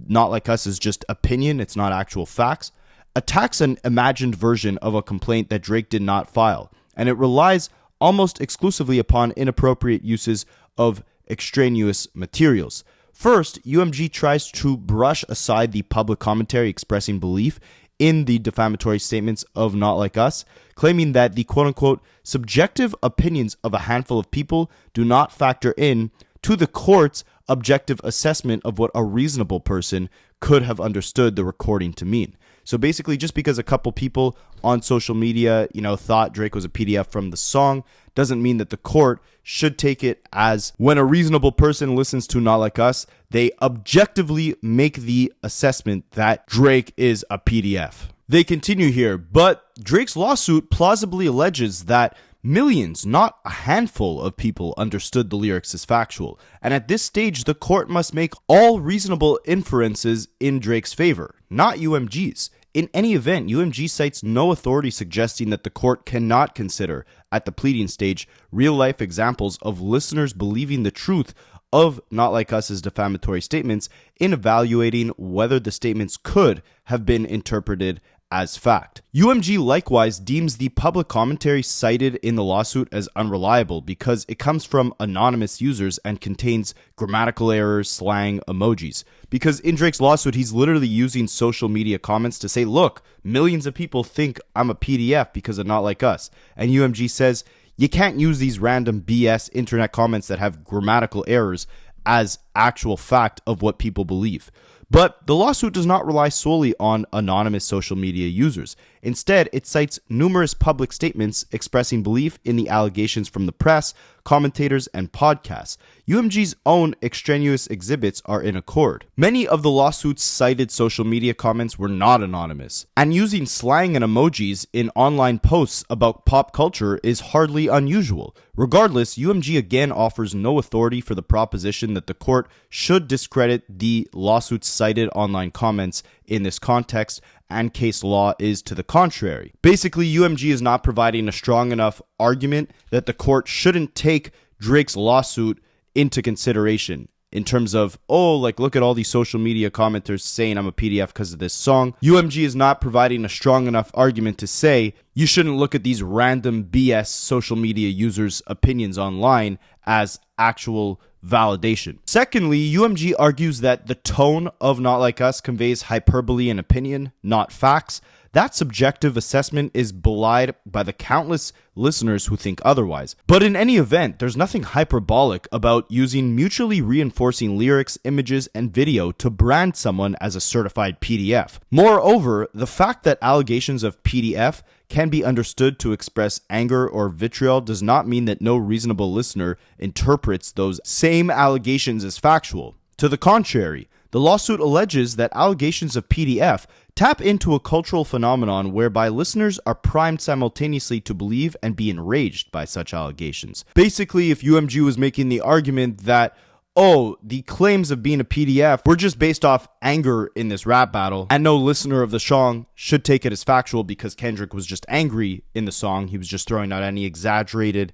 not like us is just opinion, it's not actual facts, attacks an imagined version of a complaint that Drake did not file, and it relies almost exclusively upon inappropriate uses of extraneous materials. First, UMG tries to brush aside the public commentary expressing belief in the defamatory statements of Not Like Us, claiming that the quote-unquote subjective opinions of a handful of people do not factor in to the court's objective assessment of what a reasonable person could have understood the recording to mean. So basically, just because a couple people on social media, thought Drake was a PDF from the song, doesn't mean that the court should take it as when a reasonable person listens to Not Like Us, they objectively make the assessment that Drake is a PDF. They continue here, but Drake's lawsuit plausibly alleges that millions, not a handful of people, understood the lyrics as factual. And at this stage, the court must make all reasonable inferences in Drake's favor, not UMG's. In any event, UMG cites no authority suggesting that the court cannot consider, at the pleading stage, real-life examples of listeners believing the truth of Not Like Us's defamatory statements in evaluating whether the statements could have been interpreted as fact. UMG likewise deems the public commentary cited in the lawsuit as unreliable because it comes from anonymous users and contains grammatical errors, slang, emojis. Because in Drake's lawsuit, he's literally using social media comments to say, look, millions of people think I'm a PDF because of Not Like Us. And UMG says, you can't use these random BS internet comments that have grammatical errors as actual fact of what people believe. But the lawsuit does not rely solely on anonymous social media users. Instead, it cites numerous public statements expressing belief in the allegations from the press, commentators, and podcasts. UMG's own extraneous exhibits are in accord. Many of the lawsuit's cited social media comments were not anonymous, and using slang and emojis in online posts about pop culture is hardly unusual. Regardless, UMG again offers no authority for the proposition that the court should discredit the lawsuit's cited online comments in this context, and case law is to the contrary. Basically, UMG is not providing a strong enough argument that the court shouldn't take Drake's lawsuit into consideration. In terms of, look at all these social media commenters saying I'm a PDF because of this song. UMG is not providing a strong enough argument to say you shouldn't look at these random BS social media users' opinions online as actual validation. Secondly, UMG argues that the tone of Not Like Us conveys hyperbole and opinion, not facts. That subjective assessment is belied by the countless listeners who think otherwise. But in any event, there's nothing hyperbolic about using mutually reinforcing lyrics, images, and video to brand someone as a certified PDF. Moreover, the fact that allegations of PDF can be understood to express anger or vitriol does not mean that no reasonable listener interprets those same allegations as factual. To the contrary, the lawsuit alleges that allegations of PDF tap into a cultural phenomenon whereby listeners are primed simultaneously to believe and be enraged by such allegations. Basically, if UMG was making the argument that, the claims of being a PDF were just based off anger in this rap battle, and no listener of the song should take it as factual because Kendrick was just angry in the song, he was just throwing out any exaggerated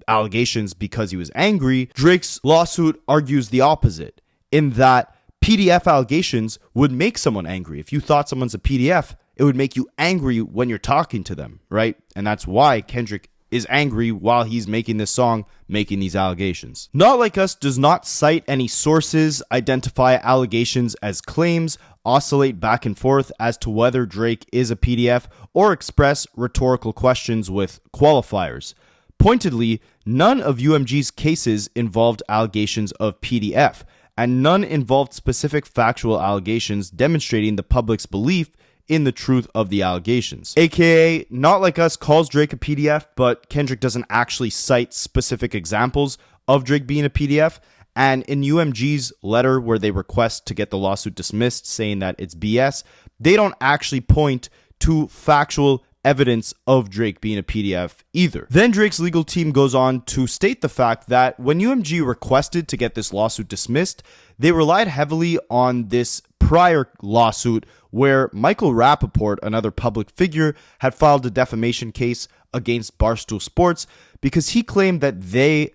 allegations because he was angry, Drake's lawsuit argues the opposite, in that PDF allegations would make someone angry. If you thought someone's a PDF, it would make you angry when you're talking to them, right? And that's why Kendrick is angry while he's making this song, making these allegations. Not Like Us does not cite any sources, identify allegations as claims, oscillate back and forth as to whether Drake is a PDF, or express rhetorical questions with qualifiers. Pointedly, none of UMG's cases involved allegations of PDF, and none involved specific factual allegations demonstrating the public's belief in the truth of the allegations. AKA, Not Like Us calls Drake a PDF, but Kendrick doesn't actually cite specific examples of Drake being a PDF, and in UMG's letter where they request to get the lawsuit dismissed, saying that it's BS, they don't actually point to factual evidence of Drake being a PDF either. Then Drake's legal team goes on to state the fact that when UMG requested to get this lawsuit dismissed, they relied heavily on this prior lawsuit where Michael Rappaport, another public figure, had filed a defamation case against Barstool Sports because he claimed that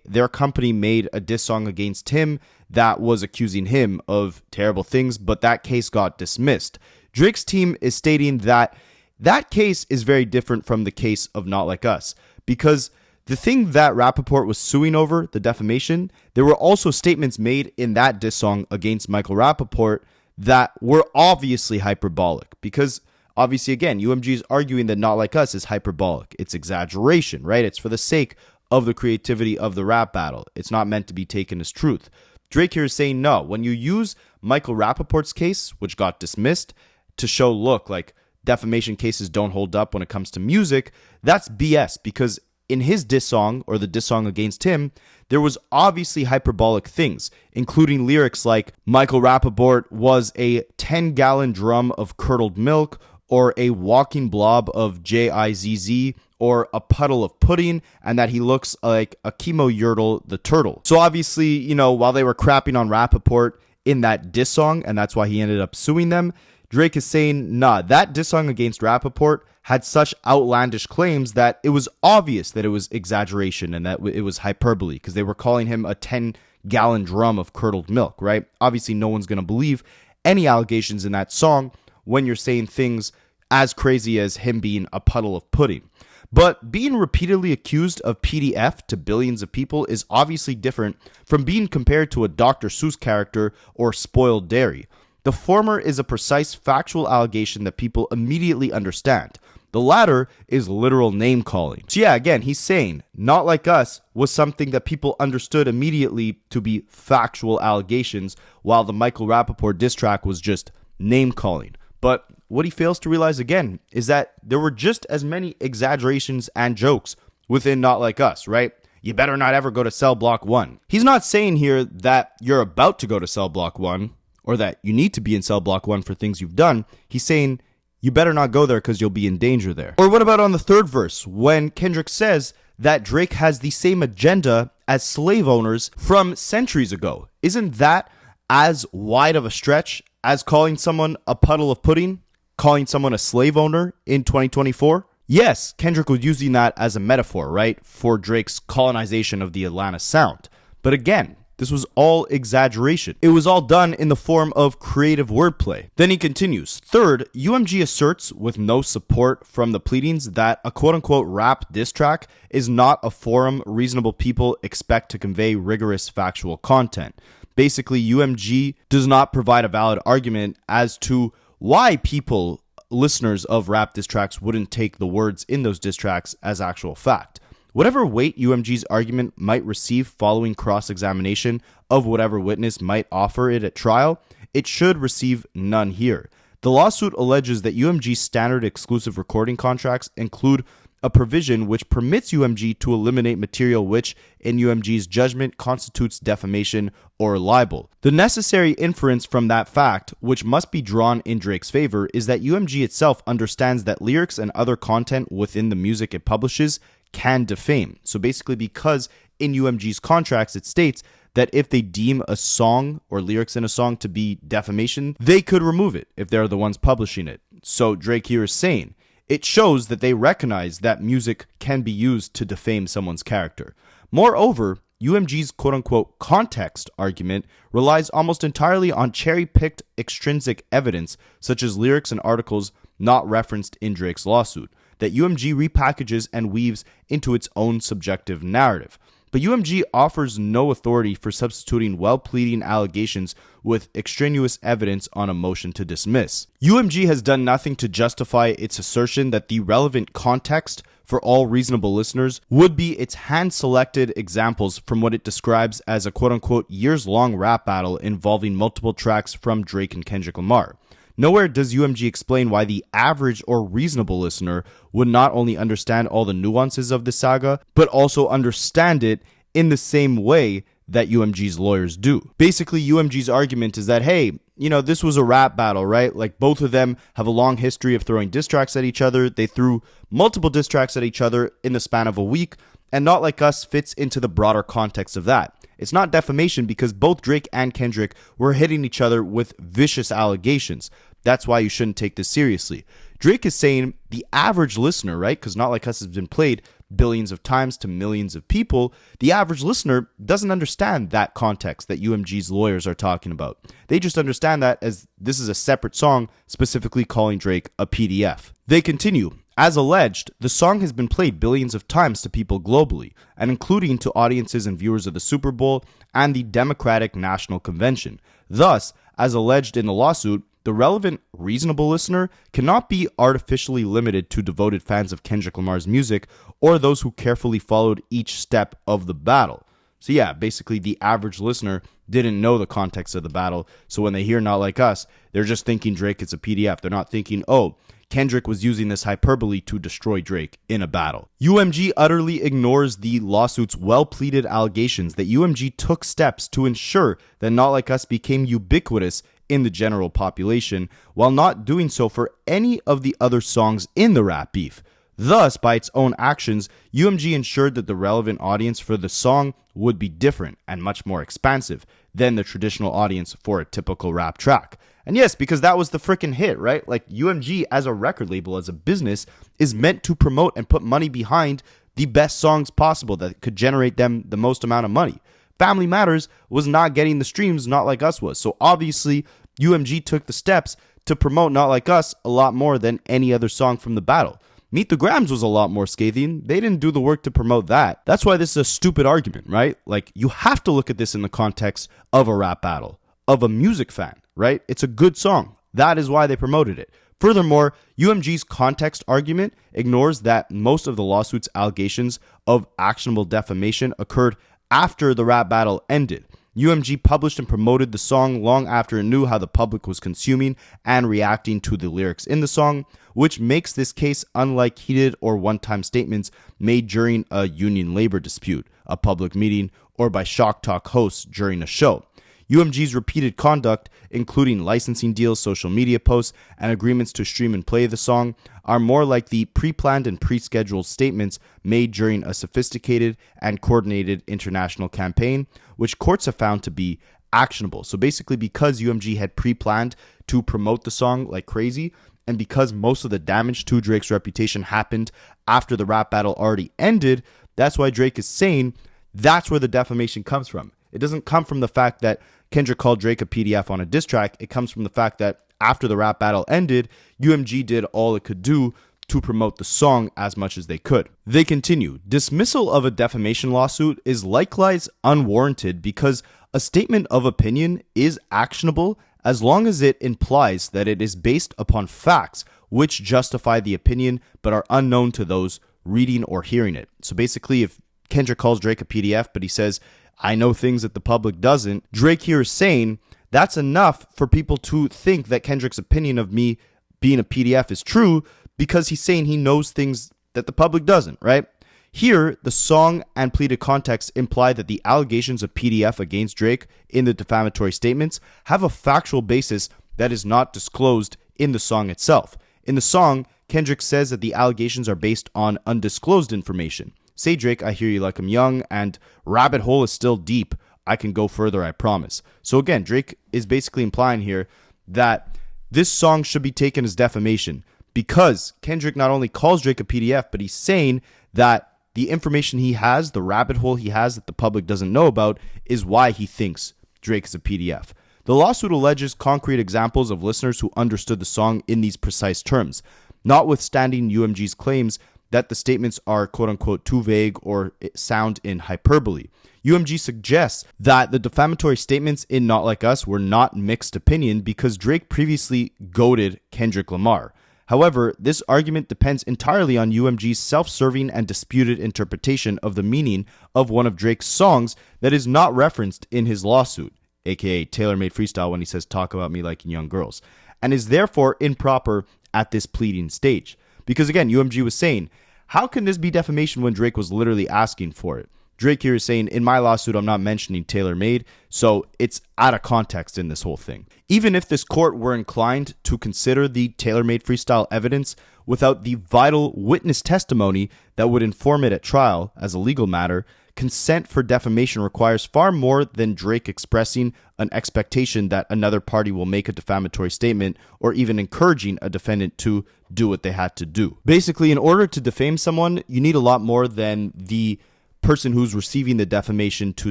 their company made a diss song against him that was accusing him of terrible things, but that case got dismissed. Drake's team is stating that case is very different from the case of Not Like Us, because the thing that Rappaport was suing over, the defamation, there were also statements made in that diss song against Michael Rappaport that were obviously hyperbolic, because obviously, again, UMG is arguing that Not Like Us is hyperbolic. It's exaggeration, right? It's for the sake of the creativity of the rap battle. It's not meant to be taken as truth. Drake here is saying, no, when you use Michael Rappaport's case, which got dismissed, to show, look, like, defamation cases don't hold up when it comes to music, that's BS, because in his diss song, or the diss song against him, there was obviously hyperbolic things, including lyrics like Michael Rappaport was a 10-gallon drum of curdled milk, or a walking blob of JIZZ, or a puddle of pudding, and that he looks like a chemo yurtle the turtle. So obviously, while they were crapping on Rappaport in that diss song, and that's why he ended up suing them, Drake is saying, nah, that diss song against Rappaport had such outlandish claims that it was obvious that it was exaggeration and that it was hyperbole, because they were calling him a 10-gallon drum of curdled milk, right? Obviously, no one's going to believe any allegations in that song when you're saying things as crazy as him being a puddle of pudding. But being repeatedly accused of PDF to billions of people is obviously different from being compared to a Dr. Seuss character or spoiled dairy. The former is a precise factual allegation that people immediately understand. The latter is literal name calling. So yeah, again, he's saying Not Like Us was something that people understood immediately to be factual allegations, while the Michael Rappaport diss track was just name calling. But what he fails to realize again is that there were just as many exaggerations and jokes within Not Like Us, right? You better not ever go to Cell Block 1. He's not saying here that you're about to go to Cell Block 1, or that you need to be in Cell Block 1 for things you've done. He's saying you better not go there because you'll be in danger there. Or what about on the third verse, when Kendrick says that Drake has the same agenda as slave owners from centuries ago? Isn't that as wide of a stretch as calling someone a puddle of pudding, calling someone a slave owner in 2024? Yes, Kendrick was using that as a metaphor, right, for Drake's colonization of the Atlanta sound. But again, this was all exaggeration. It was all done in the form of creative wordplay. Then he continues, third, UMG asserts with no support from the pleadings that a quote-unquote rap diss track is not a forum reasonable people expect to convey rigorous factual content. Basically, UMG does not provide a valid argument as to why people, listeners of rap diss tracks, wouldn't take the words in those diss tracks as actual fact. Whatever weight UMG's argument might receive following cross-examination of whatever witness might offer it at trial, it should receive none here. The lawsuit alleges that UMG's standard exclusive recording contracts include a provision which permits UMG to eliminate material which, in UMG's judgment, constitutes defamation or libel. The necessary inference from that fact, which must be drawn in Drake's favor, is that UMG itself understands that lyrics and other content within the music it publishes can defame. So basically, because in UMG's contracts it states that if they deem a song or lyrics in a song to be defamation, they could remove it if they're the ones publishing it. So Drake here is saying, it shows that they recognize that music can be used to defame someone's character. Moreover, UMG's quote-unquote context argument relies almost entirely on cherry-picked extrinsic evidence, such as lyrics and articles not referenced in Drake's lawsuit, that UMG repackages and weaves into its own subjective narrative. But UMG offers no authority for substituting well-pleading allegations with extraneous evidence on a motion to dismiss. UMG has done nothing to justify its assertion that the relevant context for all reasonable listeners would be its hand-selected examples from what it describes as a quote-unquote years-long rap battle involving multiple tracks from Drake and Kendrick Lamar. Nowhere does UMG explain why the average or reasonable listener would not only understand all the nuances of the saga, but also understand it in the same way that UMG's lawyers do. Basically, UMG's argument is that, hey, this was a rap battle, right? Like, both of them have a long history of throwing diss tracks at each other. They threw multiple diss tracks at each other in the span of a week, and Not Like Us fits into the broader context of that. It's not defamation because both Drake and Kendrick were hitting each other with vicious allegations. That's why you shouldn't take this seriously. Drake is saying the average listener, right? Because Not Like Us has been played billions of times to millions of people. The average listener doesn't understand that context that UMG's lawyers are talking about. They just understand that as this is a separate song, specifically calling Drake a PDF. They continue. As alleged, the song has been played billions of times to people globally, and including to audiences and viewers of the Super Bowl and the Democratic National Convention. Thus, as alleged in the lawsuit, the relevant, reasonable listener cannot be artificially limited to devoted fans of Kendrick Lamar's music or those who carefully followed each step of the battle. So yeah, basically the average listener didn't know the context of the battle, so when they hear Not Like Us, they're just thinking Drake is a PDF. They're not thinking, oh, Kendrick was using this hyperbole to destroy Drake in a battle. UMG utterly ignores the lawsuit's well-pleaded allegations that UMG took steps to ensure that Not Like Us became ubiquitous in the general population, while not doing so for any of the other songs in the rap beef. Thus, by its own actions, UMG ensured that the relevant audience for the song would be different and much more expansive than the traditional audience for a typical rap track. And yes, because that was the freaking hit, right? Like, UMG as a record label, as a business, is meant to promote and put money behind the best songs possible that could generate them the most amount of money. Family Matters was not getting the streams Not Like Us was. So obviously, UMG took the steps to promote Not Like Us a lot more than any other song from the battle. Meet the Grams was a lot more scathing. They didn't do the work to promote that. That's why this is a stupid argument, right? Like, you have to look at this in the context of a rap battle, of a music fan, right? It's a good song. That is why they promoted it. Furthermore, UMG's context argument ignores that most of the lawsuit's allegations of actionable defamation occurred after the rap battle ended. UMG published and promoted the song long after it knew how the public was consuming and reacting to the lyrics in the song, which makes this case unlike heated or one-time statements made during a union labor dispute, a public meeting, or by shock talk hosts during a show. UMG's repeated conduct, including licensing deals, social media posts, and agreements to stream and play the song, are more like the pre-planned and pre-scheduled statements made during a sophisticated and coordinated international campaign, which courts have found to be actionable. So basically, because UMG had pre-planned to promote the song like crazy, and because most of the damage to Drake's reputation happened after the rap battle already ended, that's why Drake is saying that's where the defamation comes from. It doesn't come from the fact that Kendrick called Drake a PDF on a diss track. It comes from the fact that after the rap battle ended, UMG did all it could do to promote the song as much as they could. They continue, dismissal of a defamation lawsuit is likewise unwarranted because a statement of opinion is actionable as long as it implies that it is based upon facts which justify the opinion but are unknown to those reading or hearing it. So basically, if Kendrick calls Drake a PDF, but he says, I know things that the public doesn't, Drake here is saying that's enough for people to think that Kendrick's opinion of me being a PDF is true because he's saying he knows things that the public doesn't, right? Here, the song and pleaded context imply that the allegations of PDF against Drake in the defamatory statements have a factual basis that is not disclosed in the song itself. In the song, Kendrick says that the allegations are based on undisclosed information. Say, Drake, I hear you like I'm young, and rabbit hole is still deep. I can go further, I promise. So again, Drake is basically implying here that this song should be taken as defamation because Kendrick not only calls Drake a PDF, but he's saying that the information he has, the rabbit hole he has that the public doesn't know about, is why he thinks Drake is a PDF. The lawsuit alleges concrete examples of listeners who understood the song in these precise terms, notwithstanding UMG's claims that the statements are quote-unquote too vague or sound in hyperbole. UMG suggests that the defamatory statements in Not Like Us were not mixed opinion because Drake previously goated Kendrick Lamar. However, this argument depends entirely on UMG's self-serving and disputed interpretation of the meaning of one of Drake's songs that is not referenced in his lawsuit, aka Tailor-Made Freestyle when he says talk about me like young girls, and is therefore improper at this pleading stage. Because again, UMG was saying, how can this be defamation when Drake was literally asking for it? Drake here is saying, in my lawsuit, I'm not mentioning tailor-made, so it's out of context in this whole thing. Even if this court were inclined to consider the tailor-made freestyle evidence without the vital witness testimony that would inform it at trial as a legal matter, consent for defamation requires far more than Drake expressing an expectation that another party will make a defamatory statement or even encouraging a defendant to do what they had to do. Basically, in order to defame someone, you need a lot more than the person who's receiving the defamation to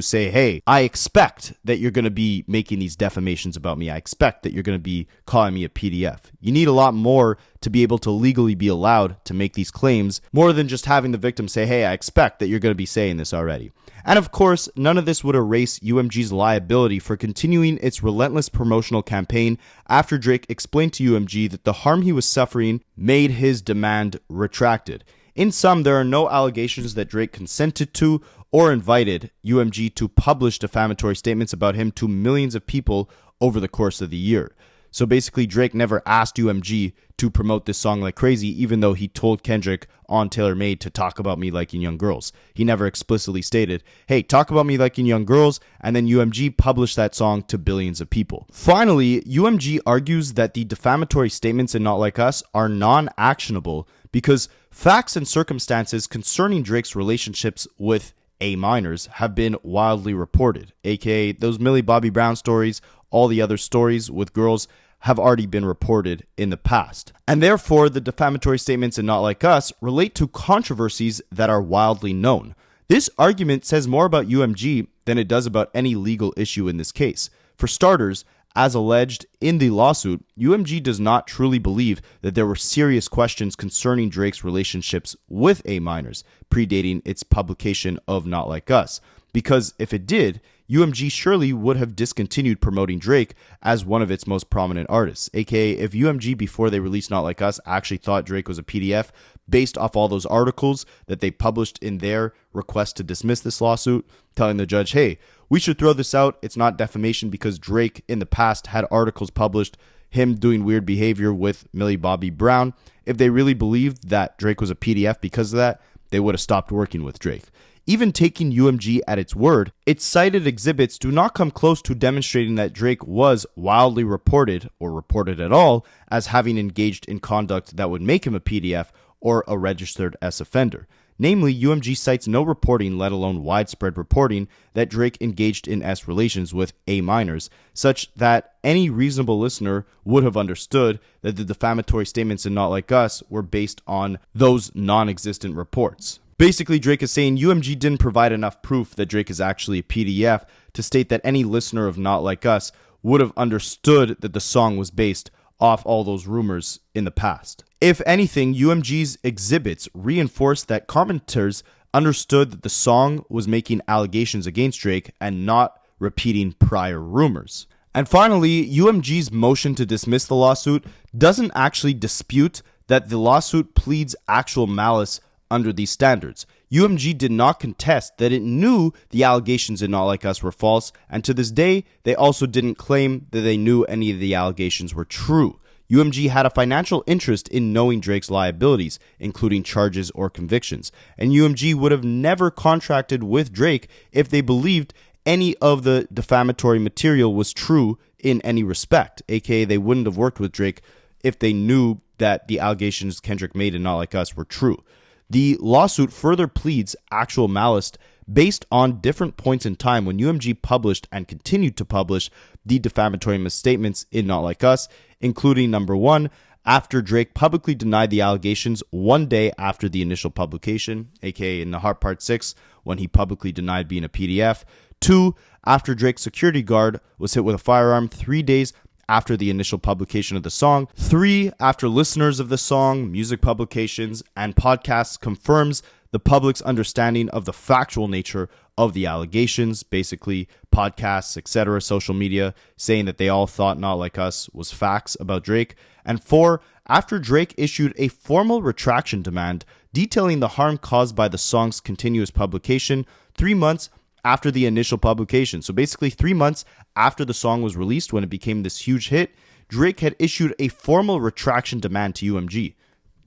say, hey, I expect that you're going to be making these defamations about me. I expect that you're going to be calling me a PDF. You need a lot more to be able to legally be allowed to make these claims, more than just having the victim say, hey, I expect that you're going to be saying this already. And of course, none of this would erase UMG's liability for continuing its relentless promotional campaign after Drake explained to UMG that the harm he was suffering made his demand retracted. In sum, there are no allegations that Drake consented to or invited UMG to publish defamatory statements about him to millions of people over the course of the year. So basically, Drake never asked UMG to promote this song like crazy, even though he told Kendrick on Tailor-Made to talk about me liking young girls. He never explicitly stated, hey, talk about me liking young girls, and then UMG published that song to billions of people. Finally, UMG argues that the defamatory statements in Not Like Us are non-actionable because facts and circumstances concerning Drake's relationships with A minors have been wildly reported, aka those Millie Bobby Brown stories, all the other stories with girls have already been reported in the past. And therefore, the defamatory statements in Not Like Us relate to controversies that are wildly known. This argument says more about UMG than it does about any legal issue in this case. For starters, as alleged in the lawsuit, UMG does not truly believe that there were serious questions concerning Drake's relationships with A minors, predating its publication of Not Like Us. Because if it did, UMG surely would have discontinued promoting Drake as one of its most prominent artists. AKA, if UMG, before they released Not Like Us, actually thought Drake was a PDF, based off all those articles that they published in their request to dismiss this lawsuit, telling the judge, hey, we should throw this out. It's not defamation because Drake in the past had articles published, him doing weird behavior with Millie Bobby Brown. If they really believed that Drake was a PDF because of that, they would have stopped working with Drake. Even taking UMG at its word, its cited exhibits do not come close to demonstrating that Drake was wildly reported, or reported at all, as having engaged in conduct that would make him a PDF or a registered S offender. Namely, UMG cites no reporting, let alone widespread reporting, that Drake engaged in S relations with A minors, such that any reasonable listener would have understood that the defamatory statements in Not Like Us were based on those non-existent reports. Basically, Drake is saying UMG didn't provide enough proof that Drake is actually a PDF to state that any listener of Not Like Us would have understood that the song was based off all those rumors in the past. If anything, UMG's exhibits reinforced that commenters understood that the song was making allegations against Drake and not repeating prior rumors. And finally, UMG's motion to dismiss the lawsuit doesn't actually dispute that the lawsuit pleads actual malice under these standards. UMG did not contest that it knew the allegations in Not Like Us were false, and to this day, they also didn't claim that they knew any of the allegations were true. UMG had a financial interest in knowing Drake's liabilities, including charges or convictions, and UMG would have never contracted with Drake if they believed any of the defamatory material was true in any respect, aka they wouldn't have worked with Drake if they knew that the allegations Kendrick made in Not Like Us were true. The lawsuit further pleads actual malice based on different points in time when UMG published and continued to publish the defamatory misstatements in Not Like Us, including number 1, after Drake publicly denied the allegations 1 day after the initial publication, aka in the Heart Part 6, when he publicly denied being a PDF. 2, after Drake's security guard was hit with a firearm 3 days after the initial publication of the song. 3, after listeners of the song, music publications, and podcasts confirms the public's understanding of the factual nature of the allegations, basically podcasts, etc., social media, saying that they all thought Not Like Us was facts about Drake. And 4, after Drake issued a formal retraction demand detailing the harm caused by the song's continuous publication 3 months after the initial publication. So basically 3 months after the song was released, when it became this huge hit, Drake had issued a formal retraction demand to UMG,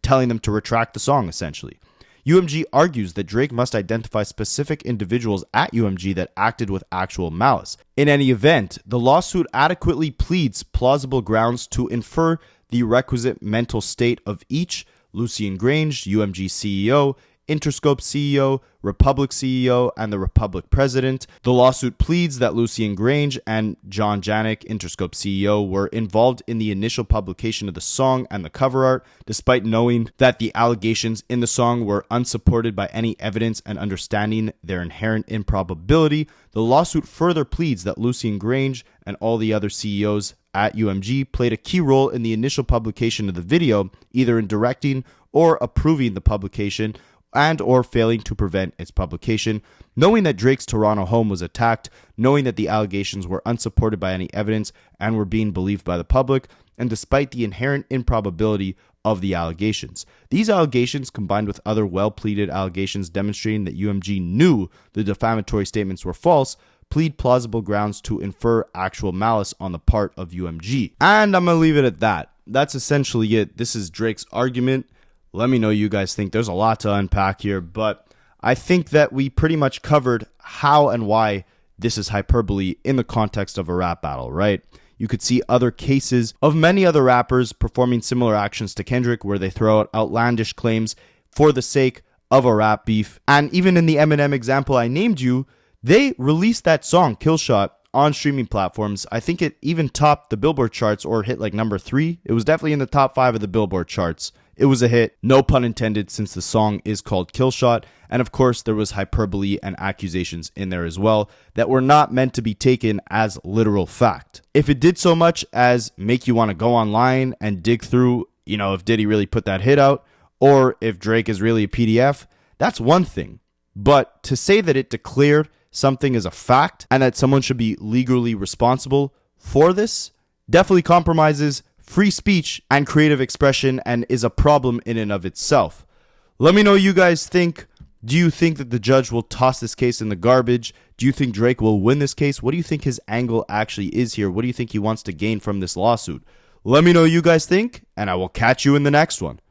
telling them to retract the song, essentially. UMG argues that Drake must identify specific individuals at UMG that acted with actual malice. In any event, the lawsuit adequately pleads plausible grounds to infer the requisite mental state of each Lucian Grange, UMG CEO, Interscope CEO, Republic CEO, and the Republic President. The lawsuit pleads that Lucian Grange and John Janik, Interscope CEO, were involved in the initial publication of the song and the cover art, despite knowing that the allegations in the song were unsupported by any evidence and understanding their inherent improbability. The lawsuit further pleads that Lucian Grange and all the other CEOs at UMG played a key role in the initial publication of the video, either in directing or approving the publication, and or failing to prevent its publication, knowing that Drake's Toronto home was attacked, knowing that the allegations were unsupported by any evidence and were being believed by the public, and despite the inherent improbability of the allegations. These allegations, combined with other well-pleaded allegations demonstrating that UMG knew the defamatory statements were false, plead plausible grounds to infer actual malice on the part of UMG. And I'm going to leave it at that. That's essentially it. This is Drake's argument. Let me know you guys think. There's a lot to unpack here, but I think that we pretty much covered how and why this is hyperbole in the context of a rap battle, right? You could see other cases of many other rappers performing similar actions to Kendrick where they throw out outlandish claims for the sake of a rap beef. And even in the Eminem example I named you, they released that song, Kill Shot, on streaming platforms. I think it even topped the Billboard charts or hit like number 3. It was definitely in the top 5 of the Billboard charts. It was a hit, no pun intended, since the song is called Kill Shot. And of course, there was hyperbole and accusations in there as well that were not meant to be taken as literal fact. If it did so much as make you want to go online and dig through, if Diddy really put that hit out, or if Drake is really a PDF, that's one thing. But to say that it declared something as a fact and that someone should be legally responsible for this definitely compromises free speech and creative expression and is a problem in and of itself. Let me know what you guys think. Do you think that the judge will toss this case in the garbage? Do you think Drake will win this case? What do you think his angle actually is here? What do you think he wants to gain from this lawsuit? Let me know what you guys think, and I will catch you in the next one.